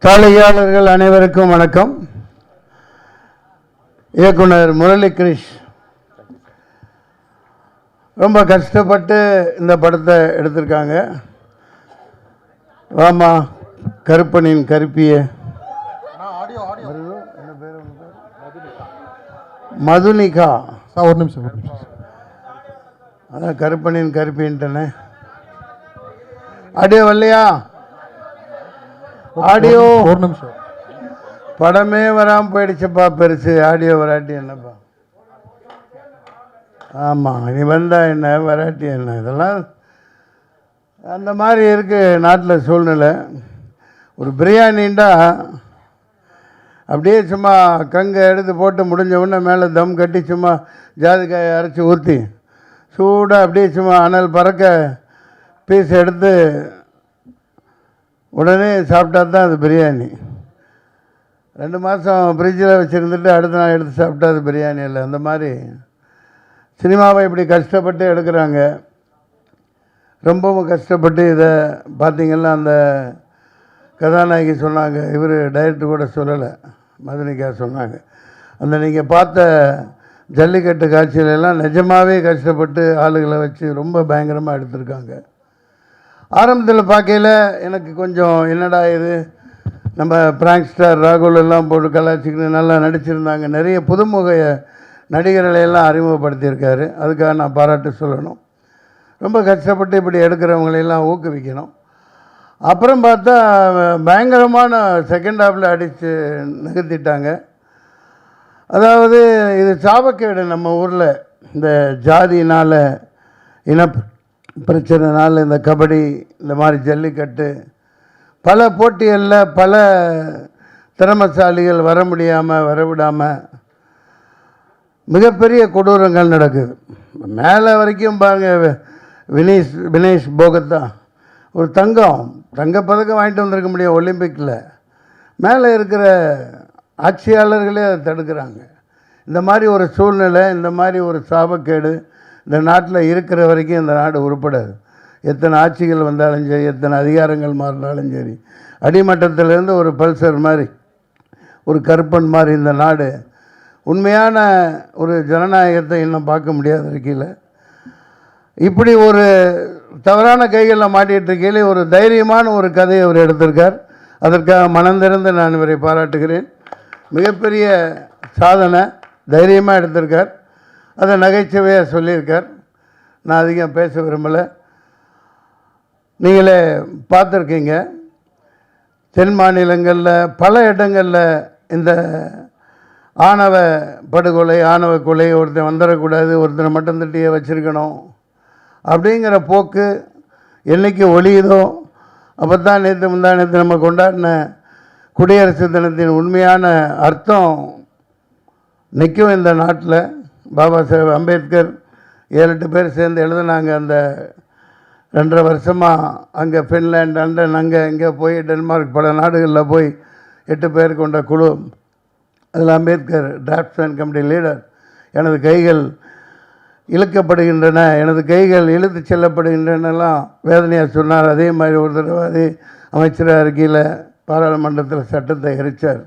காலையாளர்கள் அனைவருக்கும் வணக்கம். இயக்குனர் முரளி கிரிஷ் ரொம்ப கஷ்டப்பட்டு இந்த படத்தை எடுத்திருக்காங்க. வாமா கருப்பனின் கருப்பிய மதுனிகா. ஒரு நிமிஷம் அதான் கருப்பனின் கருப்பின்ட்டனே. ஆடியோ வரலையா? ஆடியோ ஒரு நிமிஷம். படமே வராமல் போயிடுச்சுப்பா. பெருசு ஆடியோ வராட்டி என்னப்பா? ஆமாம், நீ வந்தா என்ன வராட்டி என்ன? இதெல்லாம் அந்த மாதிரி இருக்குது நாட்டில் சூழ்நிலை. ஒரு பிரியாணின்டா அப்படியே சும்மா கங்கை எடுத்து போட்டு முடிஞ்ச உடனே மேலே தம் கட்டி சும்மா ஜாதிக்காயை அரைச்சி ஊற்றி சூடாக அப்படியே சும்மா அனல் பறக்க பீஸ் எடுத்து உடனே சாப்பிட்டா தான் அது பிரியாணி. 2 மாதம் ஃப்ரிட்ஜில் வச்சுருந்துட்டு அடுத்த நாள் எடுத்து சாப்பிட்டா அது பிரியாணி இல்லை. அந்த மாதிரி சினிமாவை இப்படி கஷ்டப்பட்டு எடுக்கிறாங்க. ரொம்பவும் கஷ்டப்பட்டு இதை பார்த்திங்கன்னா அந்த கதாநாயகி சொன்னாங்க, இவர் டைரக்டர் கூட சொல்லலை, மதுனிகா சொன்னாங்க, அந்த நீங்கள் பார்த்த ஜல்லிக்கட்டு காட்சியிலெல்லாம் நிஜமாகவே கஷ்டப்பட்டு ஆளுகளை வச்சு ரொம்ப பயங்கரமாக எடுத்திருக்காங்க. ஆரம்பத்தில் பார்க்கையில் எனக்கு கொஞ்சம் என்னடா இது, நம்ம பிராங்க் ஸ்டார் ராகுல் எல்லாம் போட்டு கலாச்சிக்கிட்டு நல்லா நடிச்சிருந்தாங்க. நிறைய புதுமுக நடிகர்களை எல்லாம் அறிமுகப்படுத்தியிருக்காரு. அதுக்காக நான் பாராட்டு சொல்லணும். ரொம்ப கஷ்டப்பட்டு இப்படி எடுக்கிறவங்களையெல்லாம் ஊக்குவிக்கணும். அப்புறம் பார்த்தா பயங்கரமான செகண்ட் ஹாஃபில் அடித்து நிகழ்த்திட்டாங்க. அதாவது இது சாபக்கேடு. நம்ம ஊரில் இந்த ஜாதினால் இன பிரச்சனைனால இந்த கபடி இந்த மாதிரி ஜல்லிக்கட்டு பல போட்டிகளில் பல திறமசாலிகள் வர முடியாமல் வரவிடாமல் மிகப்பெரிய கொடூரங்கள் நடக்குது. மேலே வரைக்கும் பாருங்கள், வினேஷ் போகத்தா ஒரு தங்கப்பதக்கம் வாங்கிட்டு வந்திருக்க முடியும் ஒலிம்பிக்கில். மேலே இருக்கிற ஆட்சியாளர்களே அதை தடுக்கிறாங்க. இந்த மாதிரி ஒரு சூழ்நிலை, இந்த மாதிரி ஒரு சாபக்கேடு இந்த நாட்டில் இருக்கிற வரைக்கும் இந்த நாடு உருப்படாது. எத்தனை ஆட்சிகள் வந்தாலும் சரி, எத்தனை அதிகாரங்கள் மாறினாலும் சரி, அடிமட்டத்திலேருந்து ஒரு பல்சர் மாதிரி ஒரு கருப்பன் மாதிரி இந்த நாடு உண்மையான ஒரு ஜனநாயகத்தை இன்னும் பார்க்க முடியாத இருக்கையில் இப்படி ஒரு தவறான கைகளில் மாட்டிகிட்டு இருக்கையில் ஒரு தைரியமான ஒரு கதையை அவர் எடுத்திருக்கார். அதற்காக மனந்திறந்து நான் இவரை பாராட்டுகிறேன். மிகப்பெரிய சாதனை, தைரியமாக எடுத்திருக்கார். அதை நகைச்சுவையாக சொல்லியிருக்கார். நான் அதிகம் பேச விரும்பலை. நீங்களே பார்த்துருக்கீங்க, தென் மாநிலங்களில் பல இடங்களில் இந்த ஆணவ படுகொலை, ஆணவ கொலை, ஒருத்தன் வந்துடக்கூடாது, ஒருத்தனை மட்டும் தட்டியே வச்சுருக்கணும் அப்படிங்கிற போக்கு என்றைக்கு ஒழியுதோ அப்போ தான் முந்தானத்து நம்ம கொண்டாடின குடியரசு தினத்தின் உண்மையான அர்த்தம் நிற்கும் இந்த நாட்டில். பாபா சாஹேப் அம்பேத்கர் 7-8 பேர் சேர்ந்து எழுதுனாங்க. அந்த 2.5 வருஷமாக அங்கே ஃபின்லாண்ட், லண்டன், அங்கே இங்கே போய் டென்மார்க் பல நாடுகளில் போய் 8 பேர் கொண்ட குழு. அதில் அம்பேத்கர் டிராஃப்ட்ஸ்மேன் கமிட்டி லீடர். எனது கைகள் இழுக்கப்படுகின்றன, எனது கைகள் இழுத்து செல்லப்படுகின்றனெல்லாம் வேதனையாக சொன்னார். அதே மாதிரி ஒரு தடவை அதே அமைச்சராக இருக்கையில் பாராளுமன்றத்தில் சட்டத்தை எரித்தார்.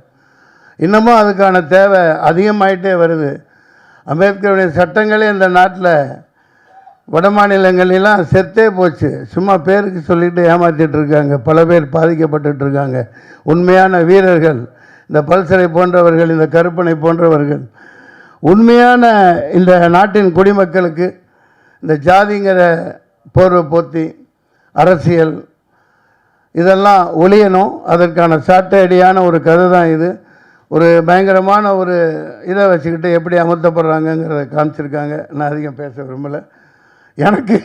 இன்னமும் அதுக்கான தேவை அதிகமாயிட்டே வருது. அம்பேத்கருடைய சட்டங்களே இந்த நாட்டில் வட மாநிலங்களெல்லாம் செத்தே போச்சு. சும்மா பேருக்கு சொல்லிட்டு ஏமாற்றிட்டு இருக்காங்க. பல பேர் பாதிக்கப்பட்டு இருக்காங்க. உண்மையான வீரர்கள் இந்த பல்சரை போன்றவர்கள், இந்த கருப்பனை போன்றவர்கள் உண்மையான இந்த நாட்டின் குடிமக்களுக்கு இந்த ஜாதிங்கிற போர்வை போத்தி அரசியல் இதெல்லாம் ஒழியணும். அதற்கான சாட்டையடியான ஒரு கதை தான் இது. ஒரு பயங்கரமான ஒரு இதை வச்சுக்கிட்டு எப்படி அமர்த்தப்படுறாங்கங்கிறத காமிச்சிருக்காங்க. நான் அதிகம் பேச விரும்பலை. எனக்கு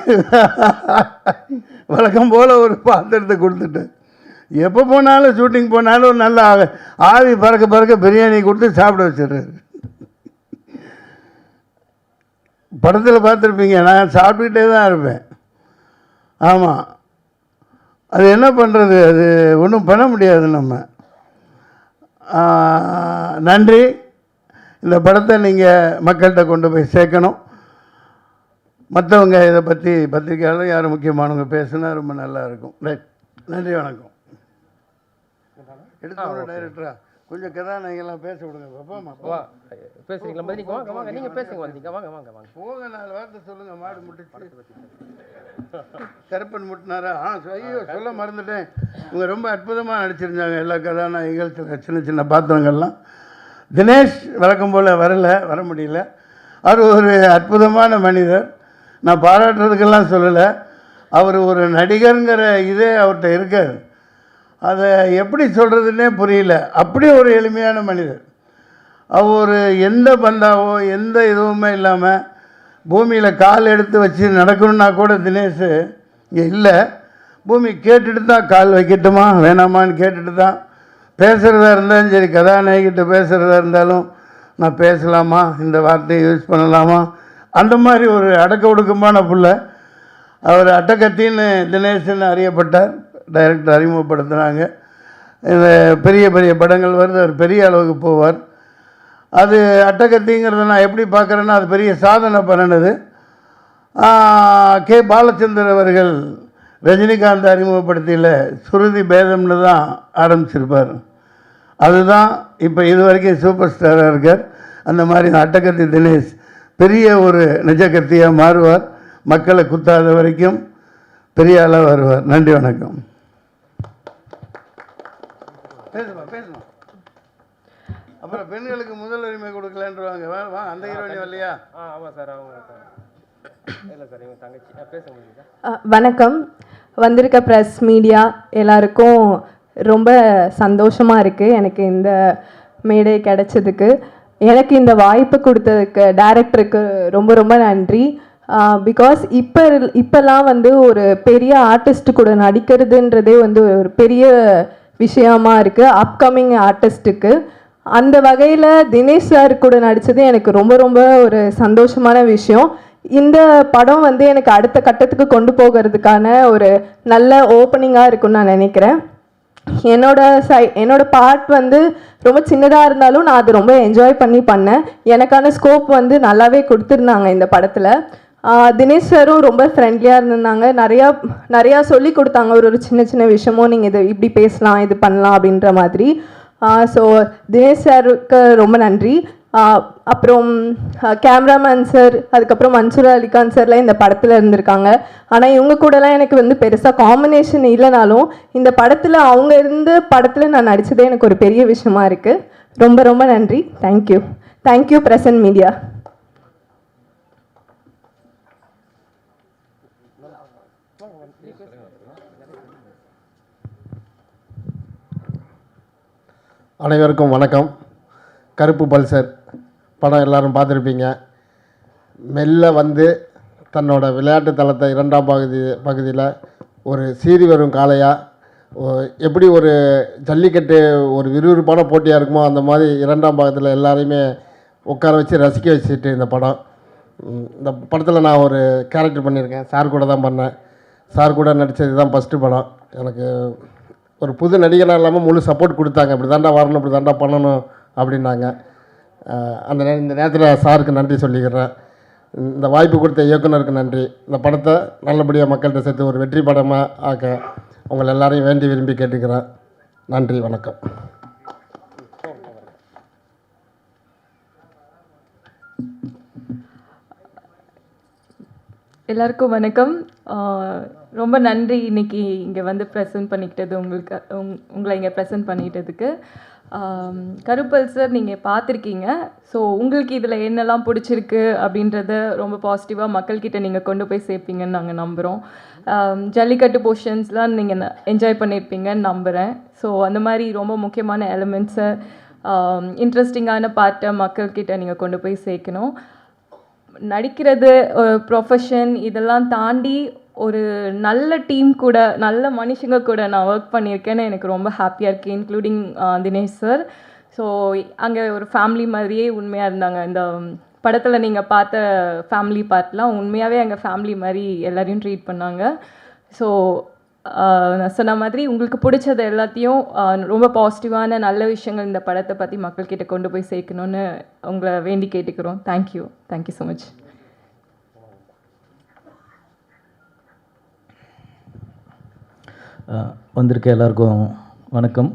வழக்கம் போல் ஒரு பாத்திரத்தை கொடுத்துட்டு எப்போ போனாலும் ஷூட்டிங் போனாலும் நல்லா ஆவி பறக்க பிரியாணி கொடுத்து சாப்பிட வச்சிடுறாரு. படத்தில் பார்த்துருப்பீங்க, நான் சாப்பிட்டுக்கிட்டே தான் இருப்பேன். ஆமாம், அது என்ன பண்ணுறது, அது ஒன்றும் பண்ண முடியாது நம்ம. நன்றி. இந்த படத்தை நீங்கள் மக்கள்கிட்ட கொண்டு போய் சேர்க்கணும். மற்றவங்க இதை பற்றி பத்திரிக்கையாளர் யாரும் முக்கியமானவங்க பேசுனா ரொம்ப நல்லாயிருக்கும். ரைட், நன்றி, வணக்கம். எடுத்து டைரக்டரா கொஞ்சம் கதாநாயகெல்லாம் பேச விடுங்க. பாப்பாமா பேசுறீங்களா? பதினிக்கு வாங்க வாங்க, நீங்கள் பேசுங்க. வந்தீங்க வாங்க வாங்க வாங்க போங்க, 4 வார்த்தை சொல்லுங்கள். மாடு முட்டிச்சு கருப்பன் முட்டினாரா? ஐயோ சொல்ல மறந்துட்டேன். இவங்க ரொம்ப அற்புதமாக நடிச்சிருந்தாங்க. எல்லா கதாநாயகிகள் சின்ன சின்ன பாத்திரங்கள்லாம். தினேஷ் வழக்கம் போல் வர முடியல. அவர் ஒரு அற்புதமான மனிதர். நான் பாராட்டுறதுக்கெல்லாம் சொல்லலை. அவர் ஒரு நடிகருங்கிற இதே அவர்கிட்ட இருக்காது. அதை எப்படி சொல்கிறதுனே புரியல. அப்படியே ஒரு எளிமையான மனிதர். அவர் எந்த பந்தாவோ எந்த இதுவுமே இல்லாமல் பூமியில் கால் எடுத்து வச்சு நடக்கணுன்னா கூட தினேஷ் இங்கே இல்லை. பூமி கேட்டுட்டு தான் கால் வைக்கட்டுமா வேணாமான்னு கேட்டுட்டு தான் பேசுகிறதா இருந்தாலும் சரி, கதாநாயகிட்ட பேசுகிறதா இருந்தாலும் நான் பேசலாமா, இந்த வார்த்தையை யூஸ் பண்ணலாமா, அந்த மாதிரி ஒரு அடக்க ஒடுக்கமான பிள்ளை. அவர் அட்டக்கத்தின்னு தினேஷ்னு அறியப்பட்டார். டைரக்டர் அறிமுகப்படுத்துகிறாங்க. இந்த பெரிய பெரிய படங்கள் வருது, அவர் பெரிய அளவுக்கு போவார். அது அட்டகத்திங்கிறத நான் எப்படி பார்க்குறேன்னா, அது பெரிய சாதனை பண்ணினது. கே பாலச்சந்தர் அவர்கள் ரஜினிகாந்த் அறிமுகப்படுத்தியில் சுருதி பேதம்னு தான் ஆரம்பிச்சிருப்பார். அதுதான் இப்போ இது வரைக்கும் சூப்பர் ஸ்டாராக இருக்கார். அந்த மாதிரி அட்டகத்தி தினேஷ் பெரிய ஒரு நிஜக்கத்தியாக மாறுவார். மக்களை குத்தாத வரைக்கும் பெரிய ஆளாக வருவார். நன்றி, வணக்கம். பேசணும். அப்புறம் பெண்களுக்கு முதல் உரிமை கொடுக்கலன்றவாங்க. வா, அந்த ஹீரோனி வரலையா? ஆமாம் சார், அவங்க இல்லை சார், இவங்க தங்கச்சி. பேச முடியுதா? வணக்கம். வந்திருக்க ப்ரெஸ் மீடியா எல்லாருக்கும் ரொம்ப சந்தோஷமாக இருக்குது எனக்கு இந்த மேடை கிடைச்சதுக்கு. எனக்கு இந்த வாய்ப்பு கொடுத்ததுக்கு டைரக்டருக்கு ரொம்ப ரொம்ப நன்றி. பிகாஸ் இப்போல்லாம் வந்து ஒரு பெரிய ஆர்டிஸ்ட் கூட நடிக்கிறதுன்றதே வந்து ஒரு பெரிய விஷயமா இருக்குது அப்கமிங் ஆர்டிஸ்ட்டுக்கு. அந்த வகையில் தினேஷ் சார் கூட நடித்தது எனக்கு ரொம்ப ரொம்ப ஒரு சந்தோஷமான விஷயம். இந்த படம் வந்து எனக்கு அடுத்த கட்டத்துக்கு கொண்டு போகிறதுக்கான ஒரு நல்ல ஓப்பனிங்காக இருக்குன்னு நான் நினைக்கிறேன். என்னோட பார்ட் வந்து ரொம்ப சின்னதாக இருந்தாலும் நான் அதை ரொம்ப என்ஜாய் பண்ணேன். எனக்கான ஸ்கோப் வந்து நல்லாவே கொடுத்துருந்தாங்க இந்த படத்தில். தினேஷ் சாரும் ரொம்ப ஃப்ரெண்ட்லியாக இருந்திருந்தாங்க. நிறையா சொல்லி கொடுத்தாங்க. ஒரு சின்ன சின்ன விஷயமும் நீங்கள் இது இப்படி பேசலாம், இது பண்ணலாம் அப்படின்ற மாதிரி. ஸோ தினேஷ் சாருக்கு ரொம்ப நன்றி. அப்புறம் கேமராமேன் சார், அதுக்கப்புறம் மன்சூர் அலிகான் சார்லாம் இந்த படத்தில் இருந்திருக்காங்க. ஆனால் இவங்க கூடலாம் எனக்கு வந்து பெருசாக காம்பினேஷன் இல்லைனாலும் இந்த படத்தில் அவங்க இருந்த படத்தில் நான் நடித்ததே எனக்கு ஒரு பெரிய விஷயமா இருக்குது. ரொம்ப ரொம்ப நன்றி. Thank you present media. அனைவருக்கும் வணக்கம். கருப்பு பல்சர் படம் எல்லோரும் பார்த்துருப்பீங்க. மெல்ல வந்து தன்னோட விளையாட்டு தளத்தை 2ஆம் பகுதியில் ஒரு சீறி வரும் காளையாக எப்படி ஒரு ஜல்லிக்கட்டு ஒரு விறுவிறுப்பான போட்டியாக இருக்குமோ அந்த மாதிரி 2ஆம் பாகத்தில் எல்லாரையுமே உட்கார வச்சு ரசிக்க வச்சுட்டு இந்த படம். இந்த படத்தில் நான் ஒரு கேரக்டர் பண்ணியிருக்கேன். சார் கூட தான் பண்ணேன். சார் கூட நடித்தது தான் ஃபஸ்ட்டு படம். எனக்கு ஒரு புது நடிகனாக இல்லாமல் முழு சப்போர்ட் கொடுத்தாங்க. இப்படி தாண்டா வரணும், இப்படி தாண்டா பண்ணணும் அப்படின்னாங்க. இந்த நேரத்தில் சாருக்கு நன்றி சொல்லிக்கிறேன். இந்த வாய்ப்பு கொடுத்த இயக்குனருக்கு நன்றி. இந்த படத்தை நல்லபடியாக மக்கள்கிட்ட சேர்த்து ஒரு வெற்றி படமாக ஆக்க உங்களை எல்லாரையும் வேண்டி விரும்பி கேட்டுக்கிறேன். நன்றி, வணக்கம். எல்லாருக்கும் வணக்கம். ரொம்ப நன்றி இன்றைக்கி இங்கே வந்து ப்ரெசென்ட் பண்ணிக்கிட்டது உங்களை இங்கே ப்ரெசென்ட் பண்ணிக்கிட்டதுக்கு. கருப்பல் சார் நீங்கள் பார்த்துருக்கீங்க. ஸோ உங்களுக்கு இதில் என்னெல்லாம் பிடிச்சிருக்கு அப்படின்றத ரொம்ப பாசிட்டிவாக மக்கள்கிட்ட நீங்கள் கொண்டு போய் சேர்ப்பீங்கன்னு நாங்கள் நம்புகிறோம். ஜல்லிக்கட்டு போர்ஷன்ஸ்லாம் நீங்கள் என்ஜாய் பண்ணியிருப்பீங்கன்னு நம்புகிறேன். ஸோ அந்த மாதிரி ரொம்ப முக்கியமான எலிமெண்ட்ஸை இன்ட்ரெஸ்டிங்கான பார்ட்டை மக்கள்கிட்ட நீங்கள் கொண்டு போய் சேர்க்கணும். நடிக்கிறது ப்ரொஃபஷன் இதெல்லாம் தாண்டி ஒரு நல்ல டீம் கூட நல்ல மனுஷங்க கூட நான் ஒர்க் பண்ணியிருக்கேன்னு எனக்கு ரொம்ப ஹாப்பியாக இருக்குது. Including Dinesh sir. ஸோ அங்கே ஒரு ஃபேமிலி மாதிரியே உண்மையாக இருந்தாங்க. இந்த படத்தில் நீங்கள் பார்த்த ஃபேமிலி பார்ட்லாம் உண்மையாகவே எங்கள் ஃபேமிலி மாதிரி எல்லோரையும் ட்ரீட் பண்ணாங்க. ஸோ நான் சொன்ன மாதிரி உங்களுக்கு பிடிச்சது எல்லாத்தையும் ரொம்ப பாசிட்டிவான நல்ல விஷயங்கள் இந்த படத்தை பற்றி மக்கள்கிட்ட கொண்டு போய் சேர்க்கணுன்னு உங்களை வேண்டி கேட்டுக்கிறோம். Thank you so much. வந்திருக்க எல்லாருக்கும் வணக்கம்.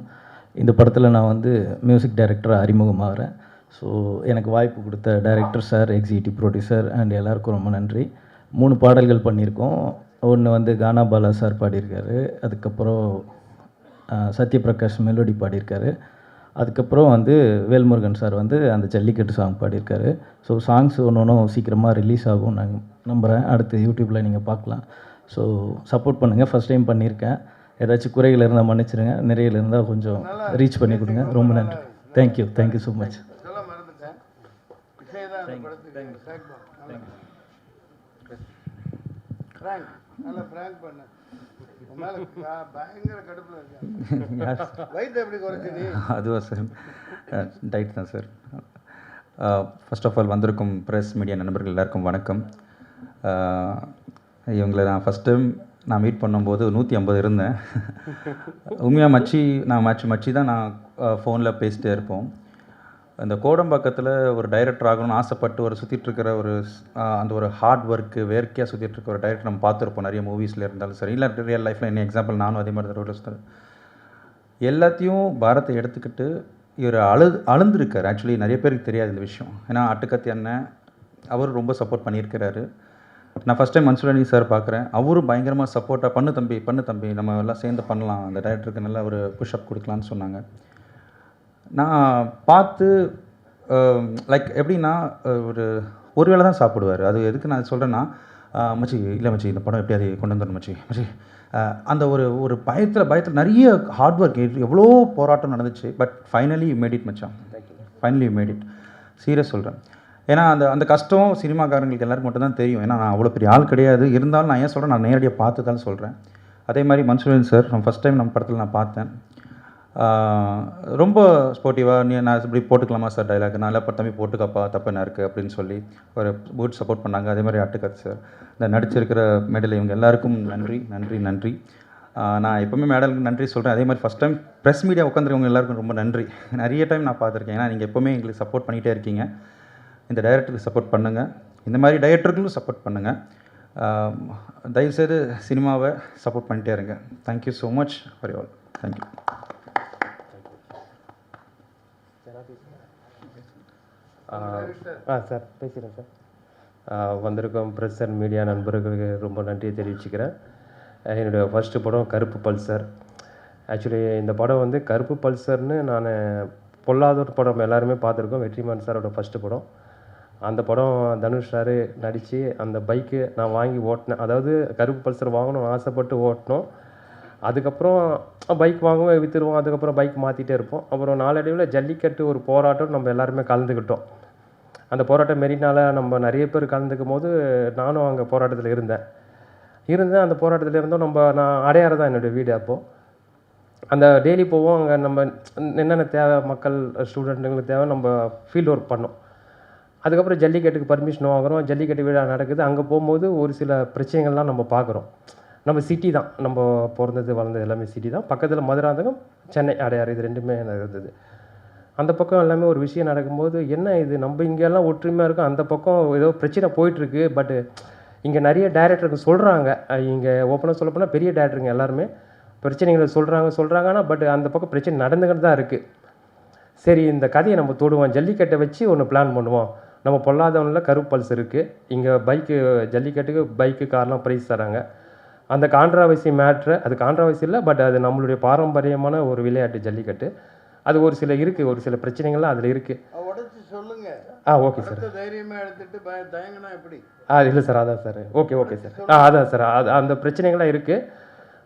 இந்த படத்தில் நான் வந்து மியூசிக் டைரக்டராக அறிமுகமாகிறேன். ஸோ எனக்கு வாய்ப்பு கொடுத்த director sir, executive producer and எல்லாருக்கும் ரொம்ப நன்றி. 3 பாடல்கள் பண்ணியிருக்கோம். ஒன்று வந்து கானா பாலா சார் பாடியிருக்காரு, அதுக்கப்புறம் சத்யபிரகாஷ் மெலோடி பாடியிருக்காரு, அதுக்கப்புறம் வந்து வேல்முருகன் சார் வந்து அந்த ஜல்லிக்கட்டு சாங் பாடியிருக்காரு. ஸோ சாங்ஸ் ஒன்று சீக்கிரமாக ரிலீஸ் ஆகும் நான் நம்புகிறேன். அடுத்து யூடியூப்பில் நீங்கள் பார்க்கலாம். ஸோ சப்போர்ட் பண்ணுங்கள். ஃபஸ்ட் டைம் பண்ணியிருக்கேன். ஏதாச்சும் குறைகள் இருந்தால் மன்னிச்சிடுங்க, நிறையில் இருந்தால் கொஞ்சம் ரீச் பண்ணி கொடுங்க. ரொம்ப நன்றி. Thank you so much. சொல்ல மறந்துட்டேன். இசை தான் அந்த படத்துக்கு ட்ராக் பண்ண. ஃப்ராங்க் நல்லா ஃப்ராங்க் பண்ண. மேலே பயங்கர கடுப்பில் இருக்கேன். வயிற்று எப்படி குறைச்சது? அதுவா சார்? டைட் தான் சார். ஃபர்ஸ்ட் ஆஃப் ஆல் வந்திருக்கும் ப்ரெஸ் மீடியா நண்பர்கள் எல்லாருக்கும் வணக்கம். இவங்களை நான் ஃபஸ்ட் டைம் நான் மீட் பண்ணும்போது 150 இருந்தேன். உண்மையாக மச்சி தான் நான் ஃபோனில் பேசிட்டே இருப்போம். இந்த கோடம்பாக்கத்தில் ஒரு டைரக்டர் ஆகணும்னு ஆசைப்பட்டு ஒரு சுற்றிட்டுருக்கிற ஒரு அந்த ஒரு ஹார்ட் ஒர்க்கு வேர்க்கையாக சுற்றிட்டுருக்க ஒரு டைரக்டர் நம்ம பார்த்துருப்போம் நிறைய மூவிஸில் இருந்தாலும் சரி, இல்லை ரியல் லைஃப்பில் என்ன எக்ஸாம்பிள் நானும் அதே மாதிரி தான் ரோட்டில் எல்லாத்தையும் பாரத்தை எடுத்துக்கிட்டு இவர் அழுந்திருக்கார். ஆக்சுவலி நிறைய பேருக்கு தெரியாது இந்த விஷயம். ஏன்னா அட்டுக்கத்தி அண்ணன் அவர் ரொம்ப சப்போர்ட் பண்ணியிருக்கிறாரு. நான் ஃபஸ்ட் டைம் மன்சூர் சார் பார்க்குறேன். அவரும் பயங்கரமாக சப்போர்ட்டாக பண்ணு தம்பி நம்ம எல்லாம் சேர்ந்து பண்ணலாம், அந்த டைரக்டருக்கு நல்ல ஒரு புஷ்அப் கொடுக்கலான்னு சொன்னாங்க. நான் பார்த்து லைக் எப்படின்னா ஒரு வேளை தான் சாப்பிடுவார். அது எதுக்கு நான் சொல்கிறேன்னா, மச்சி இல்லை மச்சி இந்த படம் எப்படி அதை கொண்டு வந்துடணும் மச்சி அந்த ஒரு பயத்தில் நிறைய ஹார்ட் ஒர்க், எவ்வளோ போராட்டம் நடந்துச்சு. But finally you made it மச்சான். Finally you made it. Serious சொல்கிறேன். ஏன்னா அந்த கஷ்டம் சினிமாக்காரங்களுக்கு எல்லாருக்கும் மட்டும்தான் தெரியும். ஏன்னா நான் அவ்வளோ பெரிய ஆள் கிடையாது. இருந்தாலும் நான் ஏன் சொல்கிறேன், நான் நேரடியாக பார்த்து தான் சொல்கிறேன். அதே மாதிரி மன்சூர் சார் நம்ம ஃபஸ்ட் டைம் நம்ம படத்தில் நான் பார்த்தேன். ரொம்ப ஸ்போர்ட்டிவாக நான் இப்படி போட்டுக்கலாமா சார் டைலாக், நான் எல்லாம் தம்பி போட்டுக்கப்பா தப்பு என்ன இருக்குது அப்படின்னு சொல்லி ஒரு குட் சப்போர்ட் பண்ணாங்க. அதே மாதிரி அட்டுக்கத் சார், இந்த நடிச்சிருக்கிற மேடல் இவங்க எல்லாருக்கும் நன்றி. நான் எப்போவுமே மேடலுக்கு நன்றி சொல்கிறேன். அதே மாதிரி ஃபஸ்ட் டைம் ப்ரெஸ் மீடியா உட்காந்துருக்கவங்க எல்லாருக்கும் ரொம்ப நன்றி. நிறைய டைம் நான் பார்த்துருக்கேன். ஏன்னா நீங்கள் எப்போவுமே எங்களுக்கு சப்போர்ட் பண்ணிகிட்டே இருக்கீங்க. இந்த டைரக்டருக்கு சப்போர்ட் பண்ணுங்கள், இந்த மாதிரி டைரக்டர்களும் சப்போர்ட் பண்ணுங்கள். தயவுசெய்து சினிமாவை சப்போர்ட் பண்ணிகிட்டே இருங்க. Thank you so much for you all. Thank you. Sir பேசுகிறேன் சார். வந்திருக்கோம் ப்ரெஸ் அண்ட் மீடியா நண்பர்களுக்கு ரொம்ப நன்றியை தெரிவிச்சுக்கிறேன். என்னுடைய ஃபஸ்ட்டு படம் கருப்பு பல்சர். ஆக்சுவலி இந்த படம் வந்து கருப்பு பல்சர்னு நான் பொல்லாதோர் படம் எல்லாருமே பார்த்துருக்கோம். வெற்றிமாறன் சாரோட ஃபஸ்ட்டு படம். அந்த படம் தனுஷ் சார் நடித்து அந்த பைக்கு நான் வாங்கி ஓட்டினேன். அதாவது கருப்பு பல்சர் வாங்கணும்னு ஆசைப்பட்டு ஓட்டினோம். அதுக்கப்புறம் பைக் வாங்குவோம், விற்றுருவோம். அதுக்கப்புறம் பைக் மாற்றிட்டே இருப்போம். அப்புறம் நாளடைவில் ஜல்லிக்கட்டு ஒரு போராட்டம் நம்ம எல்லாருமே கலந்துக்கிட்டோம். அந்த போராட்டம் மெரினால நம்ம நிறைய பேர் கலந்துக்கும் போது நானும் அங்கே போராட்டத்தில் இருந்தேன். அந்த போராட்டத்தில் இருந்தோம். நான் அடையாறு தான் என்னுடைய வீடு. அப்போது அந்த டெய்லி போவோம். அங்கே நம்ம என்னென்ன தேவை, மக்கள் ஸ்டூடெண்ட்டுங்களுக்கு தேவை, நம்ம ஃபீல்டு ஒர்க் பண்ணோம். அதுக்கப்புறம் ஜல்லிக்கட்டுக்கு பர்மிஷன் வாங்குகிறோம். ஜல்லிக்கட்டு விழா நடக்குது. அங்கே போகும்போது ஒரு சில பிரச்சனைகள்லாம் நம்ம பார்க்குறோம். நம்ம சிட்டி தான், நம்ம பிறந்தது வளர்ந்தது எல்லாமே சிட்டி தான். பக்கத்தில் மதுராந்தகம், சென்னை அடையாறு, இது ரெண்டுமே இருந்தது. அந்த பக்கம் எல்லாமே ஒரு விஷயம் நடக்கும்போது என்ன இது நம்ம இங்கெல்லாம் ஒற்றுமையாக இருக்கும், அந்த பக்கம் ஏதோ பிரச்சனை போயிட்டுருக்கு. பட்டு இங்கே நிறைய டைரக்டருக்கு சொல்கிறாங்க. இங்கே ஓப்பனாக சொல்ல போனால் பெரிய டைரக்டருங்க எல்லாருமே பிரச்சனைகளை சொல்கிறாங்க. ஆனால் பட் அந்த பக்கம் பிரச்சனை நடந்துக்கிட்டு தான் இருக்குது. சரி, இந்த கதையை நம்ம தொடுவோம், ஜல்லிக்கட்டை வச்சு ஒன்று பிளான் பண்ணுவோம். நம்ம பொல்லாதவனில் கருப்பு பல்ஸ் இருக்குது. இங்கே பைக்கு ஜல்லிக்கட்டுக்கு பைக்கு கார்லாம் ப்ரைஸ் தராங்க. அந்த கான்ட்ராவர்சி மேட்ரு, அது கான்ட்ராவர்சி இல்லை, பட் அது நம்மளுடைய பாரம்பரியமான ஒரு விளையாட்டு ஜல்லிக்கட்டு. அது ஒரு சில பிரச்சனைகள்லாம் அதில் இருக்குது. உடச்சி சொல்லுங்க. Okay sir. தைரியமாக எடுத்துட்டு தயங்கினா எப்படி? இல்லை சார், அதான் சார். Okay sir. அதான் சார், அந்த பிரச்சனைகள்லாம் இருக்குது.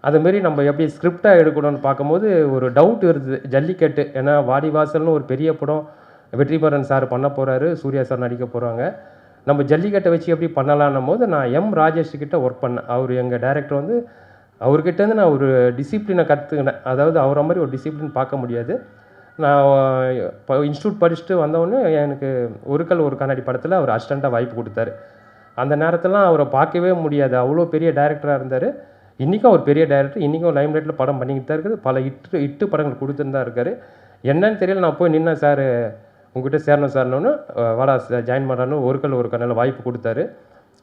அதுமாரி நம்ம எப்படி ஸ்கிரிப்டாக எடுக்கணும்னு பார்க்கும்போது ஒரு டவுட் வருது. ஜல்லிக்கட்டு ஏன்னா வாடிவாசல்னு ஒரு பெரிய படம் வெற்றிமாறன் சார் பண்ண போகிறாரு, சூர்யா சார் நடிக்க போகிறாங்க. நம்ம ஜல்லிக்கட்டை வச்சு எப்படி பண்ணலான்னும் போது நான் ராஜேஷ் கிட்ட ஒர்க் பண்ணேன். அவர் எங்கள் டைரக்டர் வந்து அவர்கிட்டேருந்து நான் ஒரு டிசிப்ளினை கற்றுக்கினேன். அதாவது அவரை மாதிரி ஒரு டிசிப்ளின் பார்க்க முடியாது. நான் இப்போ இன்ஸ்டியூட் படிச்சுட்டு வந்தவொடனே எனக்கு ஒரு கல் ஒரு கண்ணாடி படத்தில் அவர் அசிஸ்டண்ட்டாக வாய்ப்பு கொடுத்தாரு. அந்த நேரத்திலாம் அவரை பார்க்கவே முடியாது, அவ்வளோ பெரிய டைரக்டராக இருந்தார். இன்றைக்கும் அவர் பெரிய டைரக்டர், இன்றைக்கும் லைம்லைட்டில் படம் பண்ணிக்கிட்டு தான் இருக்குது. பல இட்டு படங்கள் கொடுத்துட்டு தான் இருக்கார். என்னன்னு தெரியல, நான் போய் நின்னேன். சார் உங்ககிட்ட சேரணும் சார்னு வாடா ஜாயின் பண்ணான்னு ஒரு கல் ஒரு கண்ணில் வாய்ப்பு கொடுத்தாரு.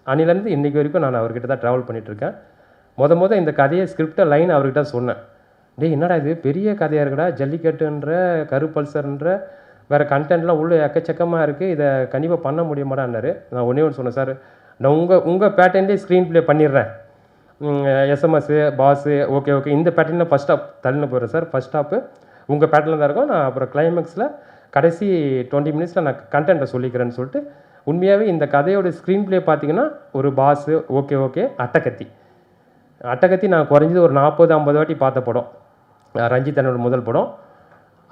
அன்னிலேருந்து இன்றைக்கி வரைக்கும் நான் அவர்கிட்ட தான் ட்ராவல் பண்ணிகிட்ருக்கேன். இந்த கதையை ஸ்கிரிப்டை லைன் அவர்கிட்ட சொன்னேன். டேய் என்னடா இது பெரிய கதையாக இருக்குடா, ஜல்லிக்கட்டுன்ற கருப்பல்சர்ன்ற வேறு கண்டென்ட்லாம் உள்ளே எக்கச்சக்கமாக இருக்குது, இதை கண்டிப்பாக பண்ண முடியுமாடான்னாரு. நான் ஒன்றே ஒன்று சொன்னேன், சார் நான் உங்கள் பேட்டர்ன்லேயே ஸ்க்ரீன் ப்ளே பண்ணிடுறேன், எஸ்எம்எஸ்ஸு பாஸு ஓகே இந்த பேட்டர்னில் ஃபஸ்ட் ஸ்டாப் தள்ளின்னு போகிறேன் சார், ஃபஸ்ட் ஸ்டாப்பு உங்கள் பேட்டர்னில் தான் இருக்கும், நான் அப்புறம் கிளைமேக்ஸில் கடைசி 20 மினிட்ஸில் நான் கண்டென்ட்டை சொல்லிக்கிறேன்னு சொல்லிட்டு, உண்மையாகவே இந்த கதையோட ஸ்க்ரீன் ப்ளே பார்த்தீங்கன்னா ஒரு பாஸு ஓகே அட்டகத்தி நான் குறைஞ்சது ஒரு 40-50 வாட்டி பார்த்த படம், ரஞ்சித் அண்ணனோட முதல் படம்.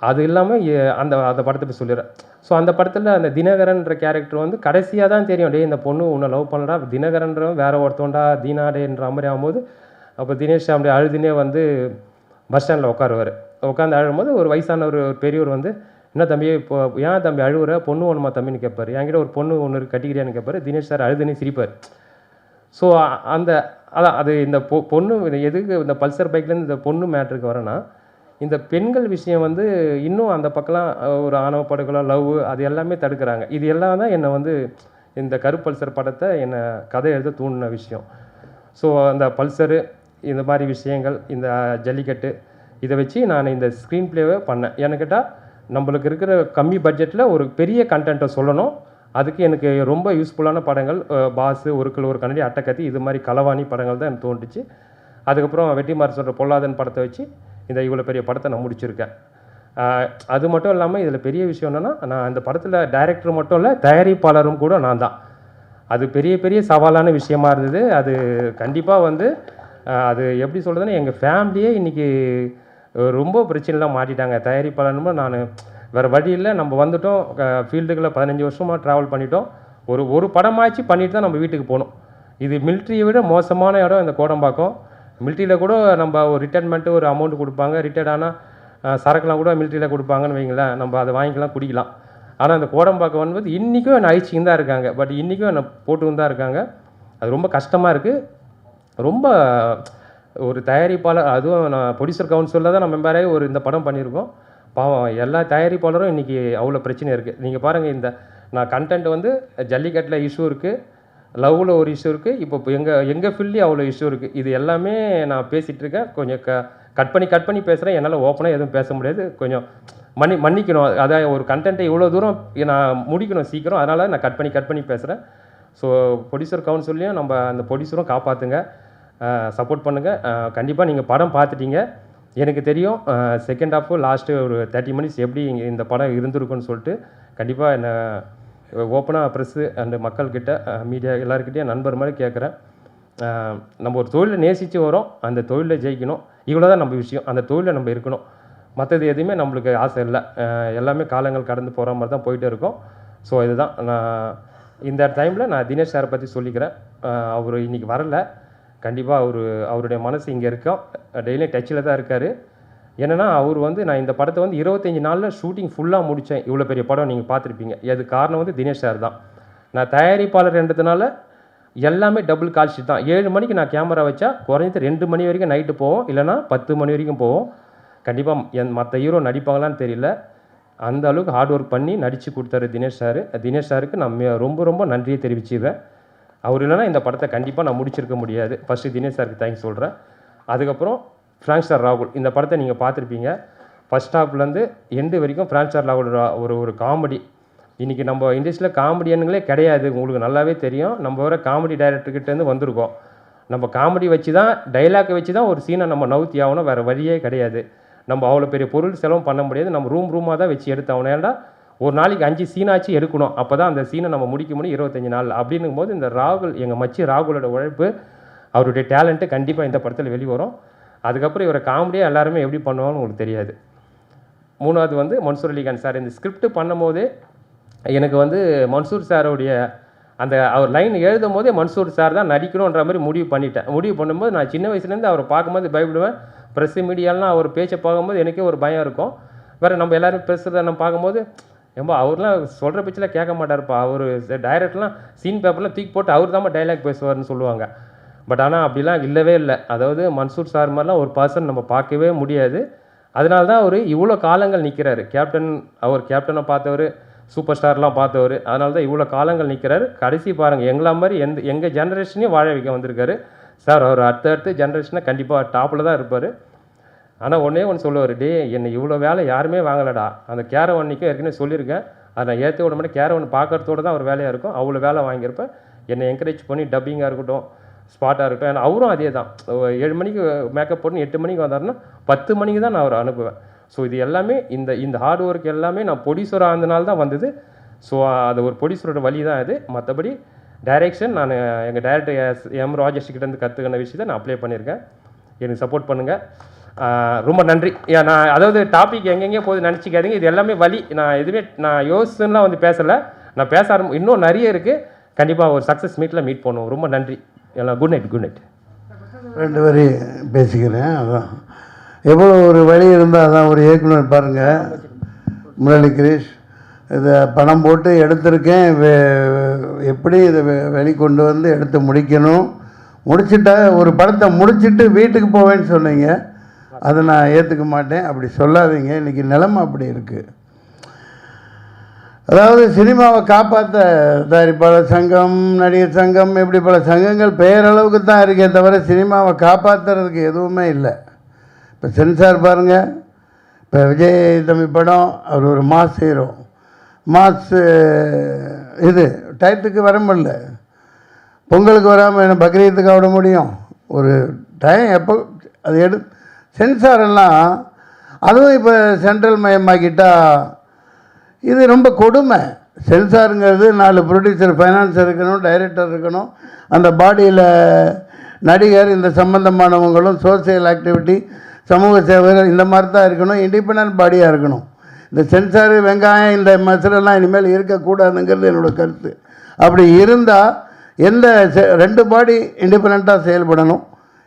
அது இல்லாமல் அந்த படத்தை போய் சொல்லிடுறேன். ஸோ அந்த படத்தில் அந்த தினகரன்ற கேரக்டர் வந்து கடைசியாக தான் தெரியும், டே இந்த பொண்ணு உன்னை லவ் பண்ணடா, தினகரன்றவன் வேற ஒருத்தோண்டா தீனாடேன்ற மாதிரி ஆகும்போது, அப்போ தினேஷ் அப்படி அழுதுனே வந்து பஸ் ஸ்டாண்டில் உட்காருவார். உட்காந்து அழும்போது ஒரு வயசான ஒரு பெரியவர் வந்து, என்ன தம்பி இப்போ ஏன் தம்பி அழுவுற, பொண்ணு ஒன்றுமா தம்பின்னு கேட்பார். என்கிட்ட ஒரு பொண்ணு ஒன்று கட்டிக்கிறியான்னு கேட்பார். தினேஷ் சார் அழுதுனே சிரிப்பார். ஸோ அதான் அது இந்த பொண்ணு எதுக்கு இந்த பல்சர் பைக்லேருந்து இந்த பொண்ணு மேட்ருக்கு வரேன்னா, இந்த பெண்கள் விஷயம் வந்து இன்னும் அந்த பக்கம்லாம் ஒரு ஆணவ படுகொலை லவ் அது எல்லாமே தடுக்கிறாங்க. இது எல்லாம் தான் என்னை வந்து இந்த கருப்பல்சர் படத்தை என்னை கதை எழுத தூண்டின விஷயம். ஸோ அந்த பல்சரு இந்த மாதிரி விஷயங்கள், இந்த ஜல்லிக்கட்டு இதை வச்சு நான் இந்த ஸ்க்ரீன் ப்ளேவை பண்ணேன். ஏன்னு கேட்டால் நம்மளுக்கு இருக்கிற கம்மி பட்ஜெட்டில் ஒரு பெரிய கண்டென்ட்டை சொல்லணும், அதுக்கு எனக்கு ரொம்ப யூஸ்ஃபுல்லான படங்கள் பாஸு, ஒரு கண்ணாடி, அட்டக்கத்தி, இது மாதிரி களவாணி படங்கள் தான் எனக்கு தோன்றுச்சு. அதுக்கப்புறம் வெற்றிமாறன் சொல்கிற பொல்லாதன் படத்தை வச்சு இந்த இவ்வளோ பெரிய படத்தை நான் முடிச்சிருக்கேன். அது மட்டும் இல்லாமல் இதில் பெரிய விஷயம் என்னென்னா, நான் அந்த படத்தில் டைரக்டர் மட்டும் இல்லை, தயாரிப்பாளரும் கூட நான் தான். அது பெரிய சவாலான விஷயமா இருந்தது. அது கண்டிப்பாக வந்து அது எப்படி சொல்கிறதுன்னா, எங்கள் ஃபேமிலியே இன்றைக்கி ரொம்ப பிரச்சனைலாம் மாட்டிட்டாங்க. தயாரிப்பாளர்னு நான் வேறு வழி இல்லை, நம்ம வந்துட்டோம் ஃபீல்டுக்குள்ளே 15 வருஷமாக ட்ராவல் பண்ணிட்டோம், ஒரு படமாச்சு பண்ணிட்டு தான் நம்ம வீட்டுக்கு போகணும். இது மிலிட்ரியை விட மோசமான இடம் இந்த கோடம்பாக்கம். மிலிட்ரியில் கூட நம்ம ஒரு ரிட்டைர்மெண்ட்டு ஒரு அமௌண்ட் கொடுப்பாங்க, ரிட்டையர்ட் ஆனால் சரக்குலாம் கூட மிலிட்ரியில் கொடுப்பாங்கன்னு வைங்களேன், நம்ம அதை வாங்கிக்கலாம் குடிக்கலாம். ஆனால் இந்த கோடம்பாக்கம் வந்து இன்றைக்கும் என்னை அழிச்சின்னு தான் இருக்காங்க, பட் இன்றைக்கும் என்னை போட்டுன்னு தான் இருக்காங்க. அது ரொம்ப கஷ்டமாக இருக்குது. ரொம்ப ஒரு தயாரிப்பாளர், அதுவும் நான் ப்ரொடியூசர் கவுன்சிலில் தான் நம்ம மெம்பராகி இந்த படம் பண்ணியிருக்கோம். பாவம் எல்லா தயாரிப்பாளரும் இன்றைக்கி அவ்வளோ பிரச்சனை இருக்குது. நீங்கள் பாருங்கள், இந்த நான் கண்டென்ட் வந்து ஜல்லிக்கட்டில் இஷ்யூ இருக்குது, லவ்வில் ஒரு இஷ்யூ இருக்குது, இப்போ எங்கள் ஃபீல்ட்லேயும் அவ்வளோ இஷ்யூ இருக்குது. இது எல்லாமே நான் பேசிகிட்டு இருக்கேன். கொஞ்சம் கட் பண்ணி பேசுகிறேன். என்னால் ஓப்பனாக எதுவும் பேச முடியாது, கொஞ்சம் மன்னிக்கணும். அதான் ஒரு கண்டென்ட்டை இவ்வளோ தூரம் நான் முடிக்கணும் சீக்கிரம், அதனால் நான் கட் பண்ணி பேசுகிறேன். ஸோ ப்ரொடியூசர் கவுன்சிலையும் நம்ம அந்த ப்ரொடியூசரும் காப்பாற்றுங்க, சப்போர்ட் பண்ணுங்கள். கண்டிப்பாக நீங்கள் படம் பார்த்துட்டீங்க, எனக்கு தெரியும் செகண்ட் ஹாஃபு லாஸ்ட்டு ஒரு 30 மினிட்ஸ் எப்படி இந்த படம் இருந்திருக்குன்னு சொல்லிட்டு. கண்டிப்பாக என்னை ஓப்பனாக ப்ரெஸ்ஸு அண்டு மக்கள்கிட்ட மீடியா எல்லாருக்கிட்டையும் நண்பர் மாதிரி கேட்குறேன். நம்ம ஒரு தொழிலை நேசித்து வரோம், அந்த தொழிலில் ஜெயிக்கணும், இவ்வளோ தான் நம்ம விஷயம். அந்த தொழிலில் நம்ம இருக்கணும், மற்றது எதுவுமே நம்மளுக்கு ஆசை இல்லை. எல்லாமே காலங்கள் கடந்து போகிற மாதிரி தான் போயிட்டே இருக்கோம். ஸோ இதுதான் நான் இந்த டைமில் நான் தினேஷ் சாரை பற்றி சொல்லிக்கிறேன். அவர் இன்றைக்கி வரல, கண்டிப்பாக அவருடைய மனசு இங்கே இருக்கோம், டெய்லியும் டச்சில் தான் இருக்கார். என்னென்னா அவர் வந்து நான் இந்த படத்தை வந்து 25 நாளில் ஷூட்டிங் ஃபுல்லாக முடித்தேன். இவ்வளோ பெரிய படம் நீங்கள் பார்த்துருப்பீங்க. அது காரணம் வந்து தினேஷ் சார் தான். நான் தயாரிப்பாளர்ன்றதுனால எல்லாமே டபுள் கால் ஷீட் தான். 7 மணிக்கு நான் கேமரா வச்சா குறைஞ்சது 2 மணி வரைக்கும் நைட்டு போவோம், இல்லைனா 10 மணி வரைக்கும் போவோம். கண்டிப்பாக மற்ற ஹீரோ நடிப்பாங்களான்னு தெரியல, அந்த அளவுக்கு ஹார்ட் ஒர்க் பண்ணி நடித்து கொடுத்தாரு தினேஷ் சார். தினேஷ் சாருக்கு நான் ரொம்ப நன்றியை தெரிவிச்சுக்கிறேன். அவர் இல்லைனா இந்த படத்தை கண்டிப்பாக நான் முடிச்சிருக்க முடியாது. ஃபஸ்ட்டு தினேஷ் சாருக்கு தேங்க்ஸ் சொல்கிறேன். அதுக்கப்புறம் ஃப்ராங்க் ஸ்டார் ராகுல், இந்த படத்தை நீங்கள் பார்த்துருப்பீங்க. ஃபஸ்ட் ஹாஃப்லேருந்து எண்டு வரைக்கும் ஃப்ராங்க் ஸ்டார் ராகுல் ஒரு காமெடி. இன்றைக்கி நம்ம இண்டஸ்ட்ரியில் காமெடியனுங்களே கிடையாது, உங்களுக்கு நல்லாவே தெரியும். நம்ம வர காமெடி டைரக்டர்கிட்டேருந்து வந்திருக்கோம். நம்ம காமெடி வச்சு தான், டைலாக்கை வச்சு தான் ஒரு சீனை நம்ம நவுத்தி ஆகணும், வேறு வழியே கிடையாது. நம்ம அவ்வளோ பெரிய பொருள் செலவும் பண்ண முடியாது, நம்ம ரூமாக தான் வச்சு எடுத்தாகணும். ஏன்னா ஒரு நாளைக்கு 5 சீனாச்சு எடுக்கணும், அப்போ தான் அந்த சீனை நம்ம முடிக்க முடியும் 25 நாளில். அப்படின்னும் போது இந்த ராகுல், எங்கள் மச்சி ராகுலோட உழைப்பு, அவருடைய டேலண்ட்டு கண்டிப்பாக இந்த படத்தில் வெளிவரும். அதுக்கப்புறம் இவரை காமெடியாக எல்லாருமே எப்படி பண்ணுவாங்கன்னு உங்களுக்கு தெரியாது. 3வது வந்து மன்சூர் அலிகான் சார். இந்த ஸ்கிரிப்ட் பண்ணும் போதே எனக்கு வந்து மன்சூர் சாரோடைய அந்த அவர் லைன் எழுதும் போதே மன்சூர் சார் தான் நடிக்கணுன்ற மாதிரி முடிவு பண்ணிட்டேன். முடிவு பண்ணும்போது நான் சின்ன வயசுலேருந்து அவரை பார்க்கும்போது பயப்படுவேன். ப்ரெஸ்ஸு மீடியாலாம் அவர் பேச்சை பார்க்கும்போது எனக்கே ஒரு பயம் இருக்கும். வேறு நம்ம எல்லோரும் பேசுகிறத நம்ம பார்க்கும்போது ஏம்பா அவர்லாம் சொல்கிற பேச்சில் கேட்க மாட்டார்ப்பா, அவர் டைரக்ட்லாம் சீன் பேப்பர்லாம் தூக்கி போட்டு அவர் தான் டைலாக் பேசுவார்னு சொல்லுவாங்க. பட் ஆனால் அப்படிலாம் இல்லவே இல்லை. அதாவது மன்சூர் சார் மாதிரிலாம் ஒரு பர்சன் நம்ம பார்க்கவே முடியாது. அதனால தான் அவர் இவ்வளோ காலங்கள் நிற்கிறாரு. அவர் கேப்டனை பார்த்தவர், சூப்பர் ஸ்டார்லாம் பார்த்தவர், அதனால தான் இவ்வளோ காலங்கள் நிற்கிறாரு. கடைசி பாருங்கள், எங்களா மாதிரி எங்கள் ஜென்ரேஷனையும் வாழ வைக்க வந்திருக்காரு சார். அவர் அடுத்த ஜென்ரேஷனை கண்டிப்பாக டாப்பில் தான் இருப்பார். ஆனால் ஒன்றே ஒன்று சொல்லுவார், டே என்னை இவ்வளோ வேலை யாருமே வாங்கலடா, அந்த கேரவன்னிக்கும் ஏற்கனவே சொல்லியிருக்கேன், அதை நான் ஏற்றி விட மாட்டேன், கேரவன் பார்க்கறதோடு தான் அவர் வேலையாக இருக்கும், அவ்வளோ வேலை வாங்கியிருப்பேன். என்னை என்கரேஜ் பண்ணி டப்பிங்காக இருக்கட்டும், ஸ்பாட்டாக இருக்கட்டும், ஏன்னா அவரும் அதே தான், 7 மணிக்கு மேக்கப் போட்டு 8 மணிக்கு வந்தாருன்னா 10 மணிக்கு தான் நான் அவரை அனுப்புவேன். ஸோ இது எல்லாமே இந்த ஹார்ட் ஒர்க் எல்லாமே நான் ப்ரொடியூசராக இருந்தனால தான் வந்தது. ஸோ அது ஒரு ப்ரொடியூசரோட வழி தான் இது. மற்றபடி டைரெக்ஷன் நான் எங்கள் டைரக்டர் எம் ராஜேஷ் கிட்டேருந்து கற்றுக்கின விஷயத்தை நான் அப்ளை பண்ணியிருக்கேன். எனக்கு சப்போர்ட் பண்ணுங்கள். ரொம்ப நன்றி. நான் அதாவது டாபிக் எங்கெங்கேயோ போது நினச்சிக்காதீங்க, இது எல்லாமே வழி. நான் எதுவுமே நான் யோசிச்சுலாம் வந்து பேசலை, நான் பேச இன்னும் நிறைய இருக்குது. கண்டிப்பாக ஒரு சக்ஸஸ் மீட்டில் மீட் பண்ணுவோம். ரொம்ப நன்றி எல்லாம். Good night. Good night. 2 வரி பேசிக்கிறேன். அதான் எவ்வளோ ஒரு வழி இருந்தால் அதான் ஒரு இயக்குனர் பாருங்கள், முரளி கிரீஷ். இதை பணம் போட்டு எடுத்திருக்கேன், எப்படி இதை வெளிக்கொண்டு வந்து எடுத்து முடிக்கணும், முடிச்சுட்டா ஒரு படத்தை முடிச்சுட்டு வீட்டுக்கு போவேன்னு சொன்னீங்க, அதை நான் ஏற்றுக்க மாட்டேன். அப்படி சொல்லாதீங்க. இன்றைக்கி நிலைமை அப்படி இருக்குது. அதாவது சினிமாவை காப்பாற்ற தயாரிப்பாளர் சங்கம், நடிகர் சங்கம், இப்படி பல சங்கங்கள் பெயரளவுக்கு தான் இருக்கே தவிர சினிமாவை காப்பாற்றுறதுக்கு எதுவுமே இல்லை. இப்போ சென்சார் பாருங்கள், இப்போ விஜய் தம்பி படம், அவர் ஒரு மாஸ் ஹீரோ, மாஸ் இது டயத்துக்கு வர முடியல. பொங்கலுக்கு வராமல் என்ன பக்ரீத்துக்கு விட முடியும்? ஒரு டைம் எப்போ அது சென்சார் எல்லாம் அதுவும் இப்போ சென்ட்ரல் மயமாக்கிட்டால் இது ரொம்ப கொடுமை. சென்சாருங்கிறது 4 ப்ரொடியூசர், ஃபைனான்சர் இருக்கணும், டைரக்டர் இருக்கணும், அந்த பாடியில் நடிகர், இந்த சம்பந்தமானவங்களும், சோசியல் ஆக்டிவிட்டி, சமூக சேவைகள், இந்த மாதிரி தான் இருக்கணும். இண்டிபெண்டன்ட் பாடியாக இருக்கணும். இந்த சென்சாரு, வெங்காயம், இந்த மசாலெல்லாம் இனிமேல் இருக்கக்கூடாதுங்கிறது என்னோடய கருத்து. அப்படி இருந்தால் எந்த 2 பாடி இண்டிபெண்ட்டாக செயல்படணும்.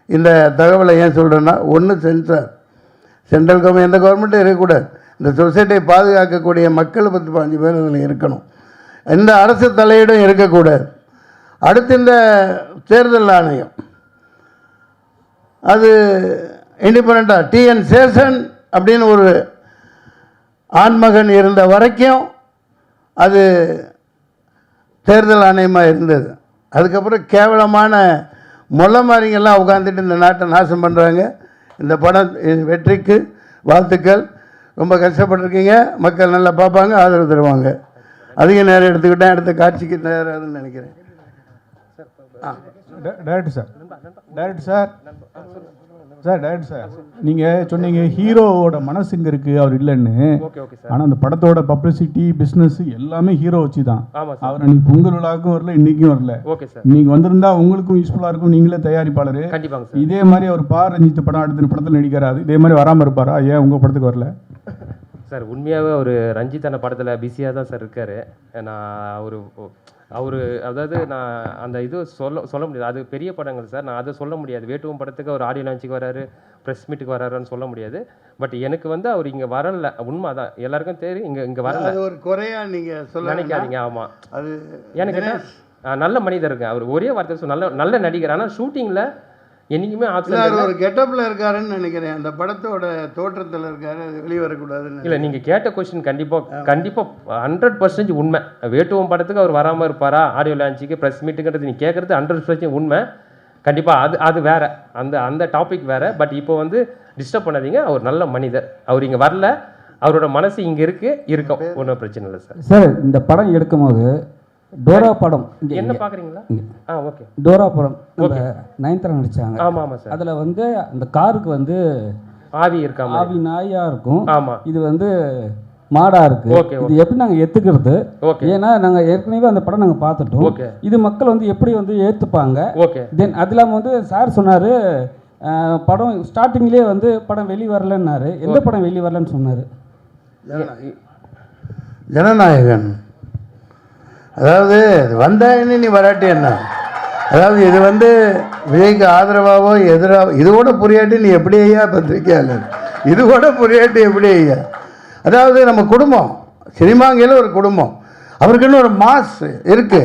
இந்த தகவலை ஏன் சொல்கிறேன்னா, ஒன்று சென்சார், சென்ட்ரல் கவர்மெண்ட், எந்த கவர்மெண்ட்டும் இருக்கக்கூடாது. இந்த சொசைட்டியை பாதுகாக்கக்கூடிய மக்கள் 10-15 பேர் இதில் இருக்கணும். எந்த அரசு தலையீடும் இருக்கக்கூடாது. அடுத்து இந்த தேர்தல் ஆணையம், அது இண்டிபெண்ட்டாக டிஎன் சேஷன் அப்படின்னு ஒரு ஆண்மகன் இருந்த வரைக்கும் அது தேர்தல் ஆணையமாக இருந்தது. அதுக்கப்புறம் கேவலமான மொல்ல மாதிரிங்கெல்லாம் உட்காந்துட்டு இந்த நாட்டை நாசம் பண்ணுறாங்க. இந்த படம் வெற்றிக்கு வாழ்த்துக்கள். ரொம்ப கஷ்டப்பட்டுருக்கீங்க. மக்கள் நல்லா பார்ப்பாங்க, ஆதரவு தருவாங்க. அதிக நேரம் எடுத்துக்கிட்டேன், அடுத்த காட்சிக்கு நேரம் நினைக்கிறேன். டைரக்டர் சார் நீங்கள் சொன்னீங்க ஹீரோவோட மனசு இங்கே இருக்குது, அவர் இல்லைன்னு. ஆனால் அந்த படத்தோட பப்ளிசிட்டி, பிஸ்னஸ் எல்லாமே ஹீரோ வச்சு தான். அவர் அன்றைக்கி பொங்கல் விழாவுக்கும் வரல, இன்றைக்கும் வரல. நீங்கள் வந்திருந்தா உங்களுக்கும் யூஸ்ஃபுல்லாக இருக்கும். நீங்களே தயாரிப்பாளர். இதே மாதிரி அவர் ரஞ்சித் படம் அடுத்த படத்தில் நடிக்கிறாரு, இதே மாதிரி வராமல் இருப்பாரா? ஏன் உங்கள் படத்துக்கு வரல சார்? உண்மையாகவே அவர் ரஞ்சித்தான படத்தில் பிஸியாக தான் சார் இருக்கார். நான் அவர் அதாவது நான் அந்த இது சொல்ல முடியாது. அது பெரிய படங்கள் சார், நான் அதை சொல்ல முடியாது. வேட்டுவம் படத்துக்கு அவர் ஆடியோ லான்ச்சுக்கு வராரு, ப்ரெஸ் மீட்டுக்கு வராருன்னு சொல்ல முடியாது. பட் எனக்கு வந்து அவர் இங்கே வரல, உண்மை தான், எல்லாருக்கும் தெரியும். இங்கே வரல. அது ஒரு குறையா நீங்கள் சொல்ல நினைக்காதீங்க. ஆமாம், அது எனக்கு நல்ல மனிதருங்க அவர். ஒரே வார்த்தை நல்ல நடிகர். ஆனால் ஷூட்டிங்கில் என்றைக்குமே ஆப்ஷன் ஒரு கெட்டப்பில் இருக்காருன்னு நினைக்கிறேன். அந்த படத்தோட தோற்றத்தில் இருக்காரு, அது வெளியே வரக்கூடாதுன்னு. இல்லை, நீங்கள் கேட்ட கொஸ்டின் கண்டிப்பாக 100% உண்மை. வேட்டுவம் படத்துக்கு அவர் வராமல் இருப்பாரா, ஆடியோ லான்ச்சுக்கு, ப்ரெஸ் மீட்டுங்கிறது நீங்கள் கேட்குறது 100% உண்மை. கண்டிப்பாக அது வேறு, அந்த டாபிக் வேறு. பட் இப்போ வந்து டிஸ்டர்ப் பண்ணாதீங்க. அவர் நல்ல மனிதர். அவர் இங்கே வரல, அவரோட மனசு இங்கே இருக்கும். ஒன்றும் பிரச்சனை இல்லை சார். சார், இந்த படம் எடுக்கும்போது டோரா படம் என்ன பார்க்குறீங்களா? ஓகே. டோரா படம் நம்ம நயன்தாரா நடிச்சாங்க. ஆமாம் சார். அதில் வந்து அந்த காருக்கு வந்து ஆவி இருக்காம, ஆவி நாயாக இருக்கும். ஆமாம். இது வந்து மாடாக இருக்குது. இது எப்படி நாங்கள் ஏற்றுக்கிறது? ஏன்னா நாங்கள் ஏற்கனவே அந்த படம் நாங்கள் பார்த்துட்டோம். இது மக்கள் வந்து எப்படி வந்து ஏற்றுப்பாங்க? தென் அது இல்லாமல் வந்து சார் சொன்னார், படம் ஸ்டார்டிங்லேயே வந்து படம் வெளியே வரலன்னாரு. எந்த படம் வெளியே வரலன்னு சொன்னார்? ஜனநாயகன். அதாவது வந்தாயின்னு நீ வராட்டி என்ன? அதாவது இது வந்து விஜய்க்கு ஆதரவாகவோ எதிராக, இது கூட புரியாட்டி நீ எப்படி ஐயா பத்திரிக்கையாளர்? இது கூட புரியாட்டி எப்படி ஐயா? அதாவது நம்ம குடும்பம், சினிமாங்கையில் ஒரு குடும்பம், அவருக்குன்னு ஒரு மாஸ் இருக்கு.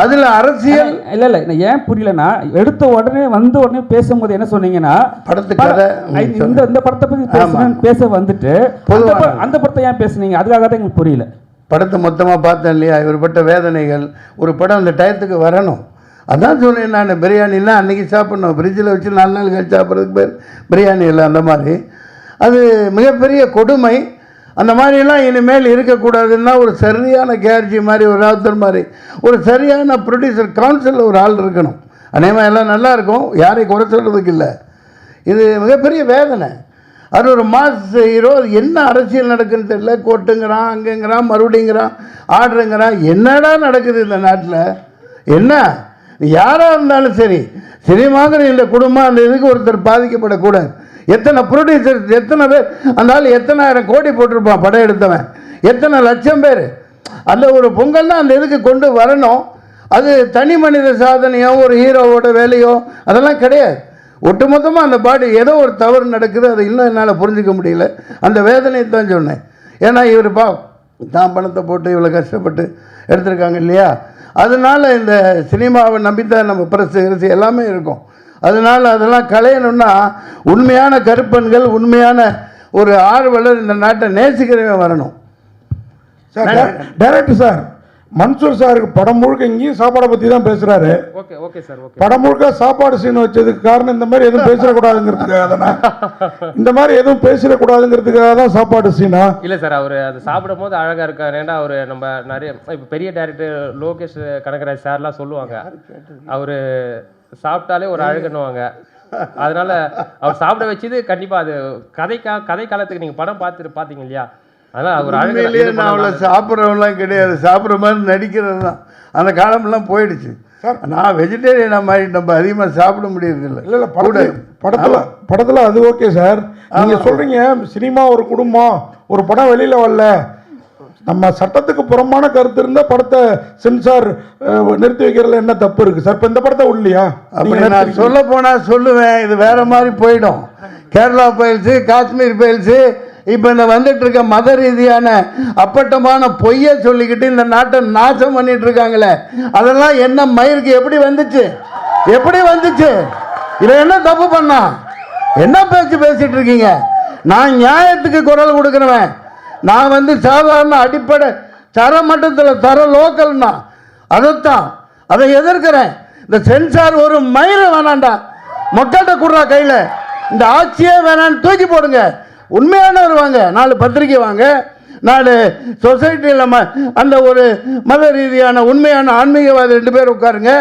அதில் அரசியல் இல்லை நான் ஏன் புரியலன்னா, எடுத்த உடனே பேசும்போது என்ன சொன்னீங்கன்னா, படத்துக்காக இந்த படத்தை பற்றி பேச வந்துட்டு அந்த படத்தை ஏன் பேசுனீங்க? அதுக்காக தான் எங்களுக்கு புரியல. படத்தை மொத்தமாக பார்த்தேன் இல்லையா, இவர் பட்ட வேதனைகள். ஒரு படம் அந்த டயத்துக்கு வரணும். அதான் சொன்னேன் நான். பிரியாணிலாம் அன்றைக்கி சாப்பிட்ணும், ஃப்ரிட்ஜில் வச்சு 4 நாள் கழிச்சு சாப்பிட்றதுக்கு பேர் பிரியாணி இல்லை. அந்த மாதிரி அது மிகப்பெரிய கொடுமை. அந்த மாதிரிலாம் இனிமேல் இருக்கக்கூடாதுன்னா ஒரு சரியான கேர்ஜி மாதிரி, ஒரு ராவுத்தர் மாதிரி ஒரு சரியான ப்ரொடியூசர் கவுன்சிலில் ஒரு ஆள் இருக்கணும். அநேகமாக எல்லாம் நல்லா இருக்கும், யாரையும் குறை சொல்கிறதுக்கு இல்லை. இது மிகப்பெரிய வேதனை. அது ஒரு மாஸ் ஹீரோ, என்ன அரசியல் நடக்குன்னு தெரியல. கோட்டுங்கிறான், அங்கேங்கிறான், மறுபடிங்கிறான், ஆர்டருங்கிறான். என்னடா நடக்குது இந்த நாட்டில்? என்ன யாராக இருந்தாலும் சரி, சினிமாங்கிற இந்த குடும்பம் அந்த இதுக்கு ஒருத்தர் பாதிக்கப்படக்கூடாது. எத்தனை ப்ரொடியூசர், எத்தனை பேர், அந்த ஆள் எத்தனை ஆயிரம் கோடி போட்டிருப்பான் படம் எடுத்தவன், எத்தனை லட்சம் பேர். அந்த ஒரு பொங்கல்னா அந்த இதுக்கு கொண்டு வரணும். அது தனி மனித சாதனையோ ஒரு ஹீரோவோட வேலையோ அதெல்லாம் கிடையாது. ஒட்டுமொத்தமாக அந்த பாடி ஏதோ ஒரு தவறு நடக்குது, அதை இன்னும் என்னால் புரிஞ்சிக்க முடியல. அந்த வேதனையை தான் சொன்னேன். ஏன்னா இவர் தான் பணத்தை போட்டு இவ்வளோ கஷ்டப்பட்டு எடுத்திருக்காங்க இல்லையா. அதனால் இந்த சினிமாவை நம்பித்தான் நம்ம பிரசு எல்லாமே இருக்கும். அதனால் அதெல்லாம் களையணும்னா உண்மையான கருப்பன்கள், உண்மையான ஒரு ஆர்வலர், இந்த நாட்டை நேசிக்கிறவன் வரணும். சார் டைரக்டர் சார், மன்சூர் சாருக்கு படம் முழுக்க இங்கேயும் சாப்பாடை பற்றி தான் பேசுகிறாரு. Okay sir. படம் முழுக்க சாப்பாடு சீன் வச்சதுக்கு காரணம் இந்த மாதிரி எதுவும் பேசிடக்கூடாதுங்கிறதுக்காக தானே? இந்த மாதிரி எதுவும் பேசிடக்கூடாதுங்கிறதுக்காக தான் சாப்பாடு சீனா? இல்லை சார், அவர் அது சாப்பிடும் போது அழகாக இருக்கார். ஏன்னா அவர் நம்ம நிறைய இப்போ பெரிய டேரக்டர் லோகேஷ் கனகராஜ் சார்லாம் சொல்லுவாங்க, அவர் சாப்பிட்டாலே ஒரு அழகுன்னுவாங்க. அதனால அவர் சாப்பிட வச்சது கண்டிப்பாக அது கதை காலத்துக்கு நீங்கள் படம் பார்த்தீங்க இல்லையா, அதனால் அவர் அழகிலேயே நான் அவ்வளோ சாப்பிட்றவங்களாம் கிடையாது, சாப்பிட்ற மாதிரி நடிக்கிறது தான். அந்த காலமெல்லாம் போயிடுச்சு. நான் வெஜிடேரியனாக மாதிரி நம்ம அதிகமாக சாப்பிட முடியறதில்லை. இல்லை படத்தில் அது ஓகே சார். நீங்கள் சொல்கிறீங்க சினிமா ஒரு குடும்பம், ஒரு படம் வெளியில் வரல, நம்ம சட்டத்துக்கு புறமான கருத்து இருந்தால் படத்தை சென்சார் நிறுத்தி வைக்கிறதுல என்ன தப்பு இருக்குது சார்? இப்போ இந்த படத்தை உள்ளியா? அப்படி நான் சொல்ல போனால் சொல்லுவேன், இது வேறு மாதிரி போயிடும். கேரளா பயில்ஸு, காஷ்மீர் பயில்ஸு, இப்போ இந்த வந்துட்டு இருக்க மத ரீதியான அப்பட்டமான பொய்யை சொல்லிக்கிட்டு இந்த நாட்டை நாசம் பண்ணிட்டு இருக்காங்களே, அதெல்லாம் என்ன மயிருக்கு எப்படி வந்துச்சு? இதில் என்ன தப்பு பண்ணா? என்ன பேசிட்டு இருக்கீங்க? நான் நியாயத்துக்கு குரல் கொடுக்குறவன். நான் சாதாரண அடிப்படை தரமட்டத்தில் தர லோக்கல்னா அதை எதிர்க்கிறேன். இந்த சென்சார் ஒரு மயிரை வேணாண்டா, மக்கள்கிட்ட கொடுறா கையில், இந்த ஆட்சியே வேணான்னு தூக்கி போடுங்க. உண்மையானவர் வாங்க, 4 பத்திரிக்கை வாங்க, 4 சொசைட்டியில் அந்த ஒரு மத ரீதியான உண்மையான ஆன்மீகவாதி 2 பேர் உட்காருங்க,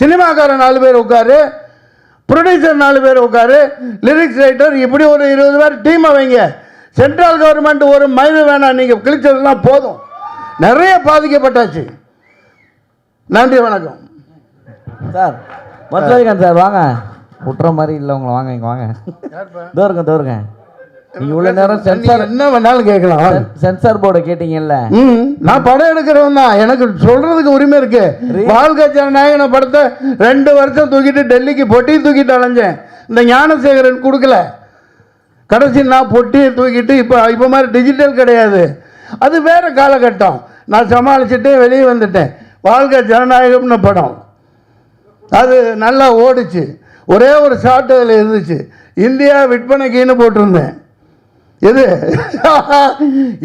சினிமாக்காரன் 4 பேர் உட்காரு, ப்ரொடியூசர் 4 பேர் உட்காரு, லிரிக்ஸ் ரைட்டர், இப்படி ஒரு 20 பேர் டீமை வைங்க. சென்ட்ரல் கவர்மெண்ட் ஒரு மயில் வேணாம், நீங்கள் கிழிச்சதெல்லாம் போதும். நிறைய பாதிக்கப்பட்டாச்சு. நன்றி, வணக்கம் சார். மதுரகாந்த் சார் வாங்க, விட்டுற மாதிரி இல்லை உங்களை, வாங்க இங்கே வாங்க. தோருங்க நீங்க உள்ள நேரம் சென்சார் என்ன வேணாலும் கேட்கலாம். சென்சார் போர்டை கேட்டீங்கல்ல, நான் படம் எடுக்கிறவன் தான், எனக்கு சொல்றதுக்கு உரிமை இருக்கு. வாழ்க்கை ஜனநாயகன படத்தை 2 வருஷம் தூக்கிட்டு டெல்லிக்கு பொட்டி தூக்கிட்டு அலைஞ்சேன். இந்த ஞானசேகரன் கொடுக்கல, கடைசி நான் பொட்டியை தூக்கிட்டு இப்போ மாதிரி டிஜிட்டல் கிடையாது, அது வேற காலகட்டம். நான் சமாளிச்சுட்டு வெளியே வந்துட்டேன். வாழ்க்கை ஜனநாயகம்னு படம் அது நல்லா ஓடிச்சு. ஒரே ஒரு ஷார்ட் அதில் இருந்துச்சு, இந்தியா விற்பனைக்குன்னு போட்டிருந்தேன். எது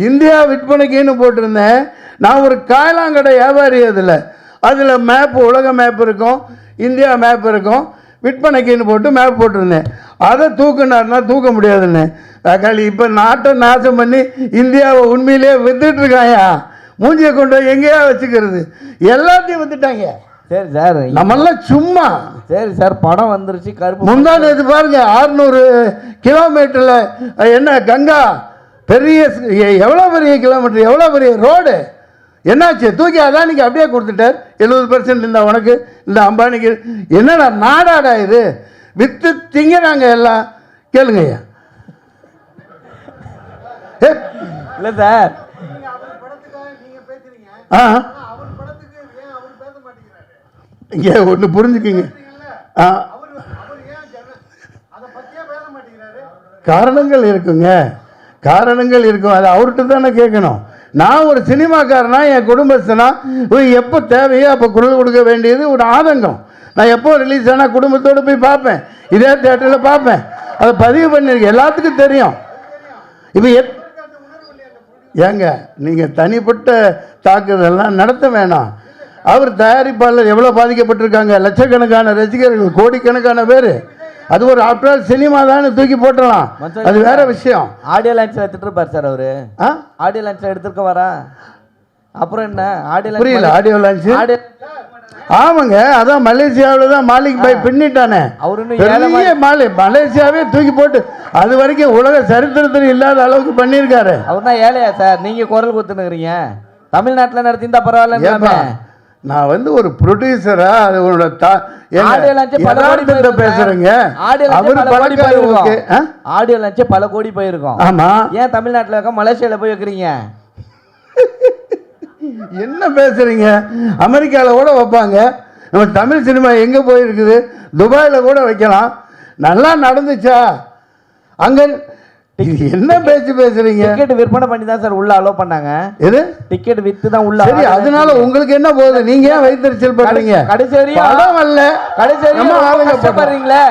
இந்தியா விற்பனைக்குன்னு போட்டிருந்தேன். நான் ஒரு காயலாங்கடை வியாபாரி. அதில் மேப், உலக மேப் இருக்கும், இந்தியா மேப் இருக்கும், விற்பனைக்குன்னு போட்டு மேப் போட்டிருந்தேன். அதை தூக்குனாருன்னா தூக்க முடியாதுன்னு தக்காளி. இப்போ நாட்டை நாசம் பண்ணி இந்தியாவை உண்மையிலேயே வித்துட்ருக்காயா. மூஞ்சியை கொண்டு எங்கேயா வச்சுக்கிறது, எல்லாத்தையும் வித்துட்டாங்க. சரி சார், நம்மெல்லாம் சும்மா. சரி சார், படம் வந்துருச்சு. கருப்பு முந்தாண்டு இது பாருங்க, 600 கிலோமீட்டரில் என்ன கங்கா, பெரிய எவ்வளோ பெரிய கிலோமீட்டர், எவ்வளோ பெரிய ரோடு. என்னாச்சு? தூக்கி அதானிக்கு அப்படியே கொடுத்துட்டார். 70% இந்த உனக்கு, இந்த அம்பானிக்கு. என்னடா நாடாடா இது? வித்து திங்கிறாங்க எல்லாம். கேளுங்க ஐயா. இல்லை சார், இங்கே ஒன்று புரிஞ்சுக்கிங்க. காரணங்கள் இருக்குங்க, காரணங்கள் இருக்கும். அது அவர்கிட்ட தானே கேட்கணும். நான் ஒரு சினிமாக்காரனா, என் குடும்பஸ்தனா, எப்போ தேவையோ அப்போ குரல் கொடுக்க வேண்டியது ஒரு ஆதங்கம். நான் எப்போ ரிலீஸ் ஆனால் குடும்பத்தோடு போய் பார்ப்பேன், இதே தேட்டரில் பார்ப்பேன். அதை பதிவு பண்ணியிருக்கேன், எல்லாத்துக்கும் தெரியும். இப்போ ஏங்க நீங்கள் தனிப்பட்ட தாக்குதல்லாம் நடத்த வேணாம். அவர் தயாரிப்பாளர் எவ்வளோ பாதிக்கப்பட்டிருக்காங்க, லட்சக்கணக்கான ரசிகர்கள், கோடிக்கணக்கான பேர். அது ஒரு ஆஃப்டர் சினிமா தானே, தூக்கி போட்டுடலாம், அது வேற விஷயம். ஆடியோ லான்ச்சில் எடுத்துட்டு இருப்பார் சார் அவரு. ஆடியோ லான்ச்சில் எடுத்துருக்க வரா, அப்புறம் என்ன ஆடியோ புரியல? ஆடியோ லான்ச் ஆமாங்க, அதான் மலேசியாவில் தான் மாலிக் பாய் பின்னிட்டானே, பெரிய மலேசியாவே தூக்கி போட்டு அது வரைக்கும் உலக சரித்திரத்தில் இல்லாத அளவுக்கு பண்ணியிருக்காரு. அவர் தான் ஏழையா சார்? நீங்க குரல் கொடுத்துனுக்குறீங்க. தமிழ்நாட்டில் நடத்திருந்தா பரவாயில்ல. நான் வந்து ஒரு ப்ரொடியூசரா அது உன்னோட பேசுறேங்க. ஆடியோ லான்ச் பல கோடி போயிருக்கோம். ஆமா, ஏன் தமிழ்நாட்டில் இருக்க மலேசியாவில் போய் வைக்கிறீங்க? என்ன பேசுறீங்க? அமெரிக்காவில் கூட வைப்பாங்க. நம்ம தமிழ் சினிமா எங்கே போயிருக்குது? துபாயில் கூட வைக்கலாம். நல்லா நடந்துச்சா அங்கே? என்ன பேச்சு பேசுறீங்க? டிக்கெட் விற்பனை பண்ணி தான் சார் உள்ள அலோவ் பண்ணாங்க. எது டிக்கெட் வித்து தான் உள்ள? சரி, அதனால உங்களுக்கு என்ன போகுது? நீங்க ஏன் வைத்தறிச்சல் பண்றீங்க? கடைசி வரையும் படம் அல்ல, கடைசி வரையும் கஷ்டப்படுறீங்களே.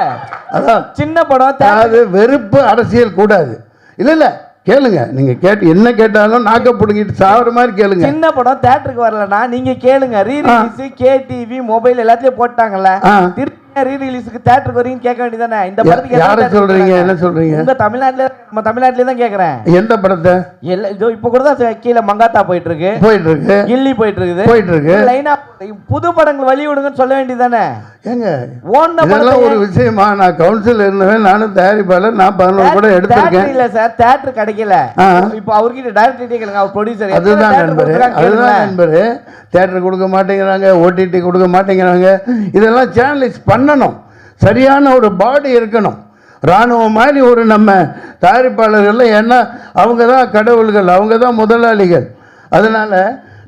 அதான் சின்ன படம். அது வெறுப்பு அரசியல் கூடாது. இல்ல இல்ல கேளுங்க, நீங்க கேட்டு என்ன கேட்டாலும் நாக்க புடுங்கிட்டு சாவற மாதிரி கேளுங்க. சின்ன படம் தியேட்டருக்கு வரலனா நீங்க கேளுங்க. ரீ ரிலீஸ் கேடிவி மொபைல் எல்லாத்தையும் போட்டாங்கல்ல, திருப்பி ரீ ரிலீஸ்க்கு தியேட்டருக்கு வரீங்க கேட்க வேண்டியதானே? இந்த படத்துக்கு யாரை சொல்றீங்க? என்ன சொல்றீங்க? உங்க தமிழ்நாட்டுல, நம்ம தமிழ்நாட்டுல தான் கேக்குறேன். எந்த படத்தை? இதோ இப்ப கூட தான் கீழ மங்காத்தா போயிட்டு இருக்கு, கில்லி போயிட்டு இருக்கு. லைனா புது படங்கள் வழி விடுங்கன்னு சொல்ல வேண்டியதானே? ஏங்க இதெல்லாம் ஒரு விஷயமா? நான் கவுன்சில் இருந்தவன், நானும் தயாரிப்பாளர், நான் 11 படம் எடுத்திருக்கேன். இல்ல சார், தியேட்டர் கிடைக்கல. இப்போ அவர்கிட்ட டைரக்டர் கேளுங்க, அவர் ப்ரொடியூசர். அதுதான் நண்பரு, தியேட்டர் கொடுக்க மாட்டேங்கிறாங்க, ஓடிடி கொடுக்க மாட்டேங்கிறாங்க. இதெல்லாம் சேனலைஸ் பண்ணணும், சரியான ஒரு பாடி இருக்கணும், இராணுவம் மாதிரி ஒரு நம்ம தயாரிப்பாளர்கள். ஏன்னா அவங்க தான் கடவுள்கள், அவங்க தான் முதலாளிகள். அதனால்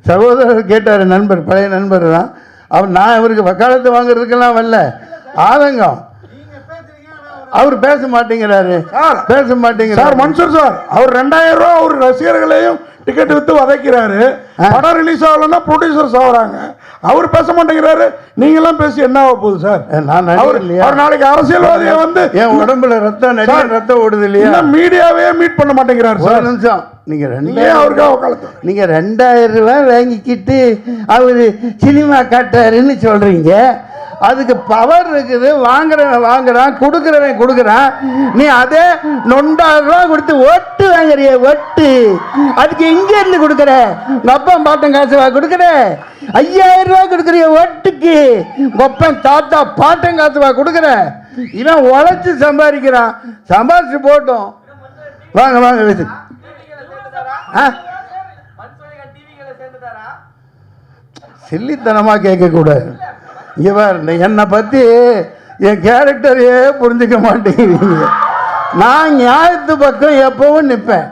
சகோதரர் கேட்டார், நண்பர், பழைய நண்பர் தான் அவர். நான் இவருக்கு வக்காலத்து வாங்குறதுக்கெல்லாம் வரல, ஆதங்கம். அவர் பேச மாட்டேங்கிறாரு, பேச மாட்டேங்கிறார். சார் மன்சூர் சார், அவர் 2000 ரூபா அவர் ரசிகர்களையும் டிக்கெட் வித்து வதைக்கிறாரு. படம் ரிலீஸ் ஆகலன்னா ப்ரொடியூசர்ஸ் ஆகுறாங்க. அவர் பேச மாட்டேங்கிறாரு, நீங்களாம் பேசி என்ன ஆக போகுது சார்? அவர் நாளைக்கு அரசியல்வாதியை வந்து என் உடம்புல ரத்தம் ஓடுது இல்லையா? மீடியாவே மீட் பண்ண மாட்டேங்கிறாரு. ஒரு நிமிஷம், நீங்க அவருக்காக நீங்க 2000 ரூபாய் வாங்கிக்கிட்டு அவரு சினிமா காட்டாருன்னு சொல்றீங்க. அதுக்கு பவர் இருக்குது, வாங்குறவன் வாங்குறான், கொடுக்குறவன் கொடுக்குறான். நீ அதே 9,000 ரூபா கொடுத்து ஒட்டு வாங்குறிய, ஒட்டு. அதுக்கு இங்க இருந்து கொடுக்குற, அப்பன் பாட்டன் காசுவா கொடுக்குற? 5000 ரூபா கொடுக்குறிய ஒட்டுக்கு, அப்பன் தாத்தா பாட்டன் காசுவா கொடுக்குற? இவன் உழைச்சு சம்பாதிக்கிறான், சம்பாதிச்சு போட்டோம். வாங்க வாங்க வீட்டு. சில்லித்தனமா கேட்கக்கூடாது. இவர் என்னை பற்றி என் கேரக்டரையே புரிஞ்சுக்க மாட்டேங்கிறீங்க. நான் நியாயத்து பக்கம் எப்பவும் நிற்பேன்.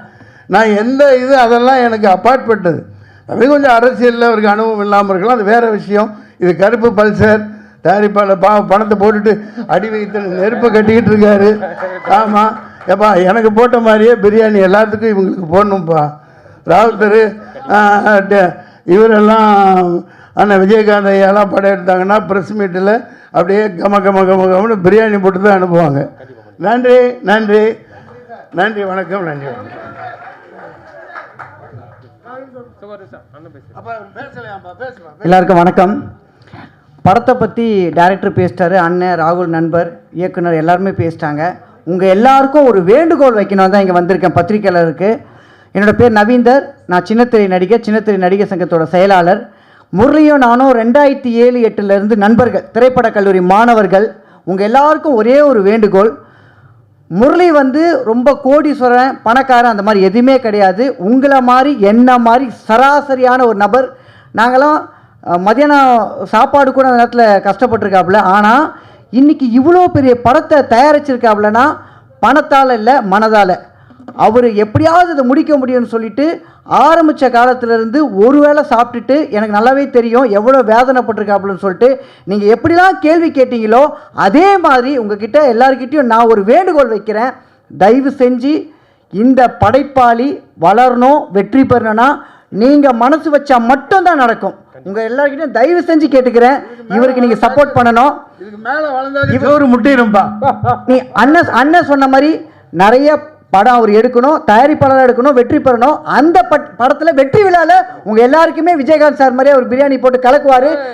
நான் எந்த அதெல்லாம் எனக்கு அப்பாற்பட்டது. அது கொஞ்சம் அரசியலில் அவருக்கு அனுபவம் இல்லாமல் இருக்கலாம், அது வேறு விஷயம். இது கருப்பு பல்சர் தயாரிப்பாளர் பணத்தை போட்டுட்டு அடி வைத்து நெருப்பை கட்டிக்கிட்டு இருக்காரு. ஆமாம், ஏப்பா எனக்கு போட்ட மாதிரியே பிரியாணி எல்லாத்துக்கும் இவங்களுக்கு போடணும்ப்பா. ராவுத்தர் இவரெல்லாம் ஆனால் விஜயகாந்த் ஐயாலாம் படம் எடுத்தாங்கன்னா ப்ரெஸ் மீட்டில் அப்படியே கமன்னு பிரியாணி போட்டு தான் அனுப்புவாங்க. நன்றி நன்றி நன்றி, வணக்கம். நன்றி. எல்லாருக்கும் வணக்கம். படத்தை பற்றி டைரக்டர் பேசிட்டாரு, அண்ணன் ராகுல் நண்பர் இயக்குனர் எல்லாருமே பேசிட்டாங்க. உங்கள் எல்லாருக்கும் ஒரு வேண்டுகோள் வைக்கணும் தான் இங்கே வந்திருக்கேன் பத்திரிகையாளருக்கு. என்னோடய பேர் நவீந்தர், நான் சின்னத்திரை நடிகர் சங்கத்தோட செயலாளர். முரளியும் நானும் 2007-08 நண்பர்கள், திரைப்பட கல்லூரி மாணவர்கள். உங்கள் எல்லாருக்கும் ஒரே ஒரு வேண்டுகோள். முரளி ரொம்ப கோடீஸ்வரன், பணக்காரன், அந்த மாதிரி எதுவுமே கிடையாது. உங்களை மாதிரி என்ன மாதிரி சராசரியான ஒரு நபர். நாங்களாம் மதியானம் சாப்பாடு கூட அந்த நேரத்தில் கஷ்டப்பட்டுருக்காப்புல. ஆனால் இன்றைக்கி இவ்வளோ பெரிய படத்தை தயாரிச்சிருக்காப்புலனா பணத்தால் இல்லை, மனதால். அவர் எப்படியாவது இதை முடிக்க முடியும்னு சொல்லிட்டு ஆரம்பித்த காலத்திலேருந்து ஒரு வேளை சாப்பிட்டுட்டு, எனக்கு நல்லாவே தெரியும் எவ்வளோ வேதனைப்பட்டிருக்காப்புலன்னு சொல்லிட்டு. நீங்கள் எப்படிலாம் கேள்வி கேட்டீங்களோ அதே மாதிரி உங்ககிட்ட எல்லாருக்கிட்டையும் நான் ஒரு வேண்டுகோள் வைக்கிறேன். தயவு செஞ்சு இந்த படைப்பாளி வளரணும், வெற்றி பெறணும்னா நீங்கள் மனசு வச்சா மட்டும்தான் நடக்கும். உங்கள் எல்லாருக்கிட்டையும் தயவு செஞ்சு கேட்டுக்கிறேன், இவருக்கு நீங்கள் சப்போர்ட் பண்ணணும். இவர் முட்டிடும்பா. நீ அண்ணன் சொன்ன மாதிரி நிறைய படம் அவர் எடுக்கணும், தயாரிப்பாளராக எடுக்கணும், வெற்றி பெறணும். அந்த படத்தில் வெற்றி விழாவில் உங்கள் எல்லாருக்குமே விஜயகாந்த் சார் மாதிரியே அவர் பிரியாணி போட்டு கலக்குவார்.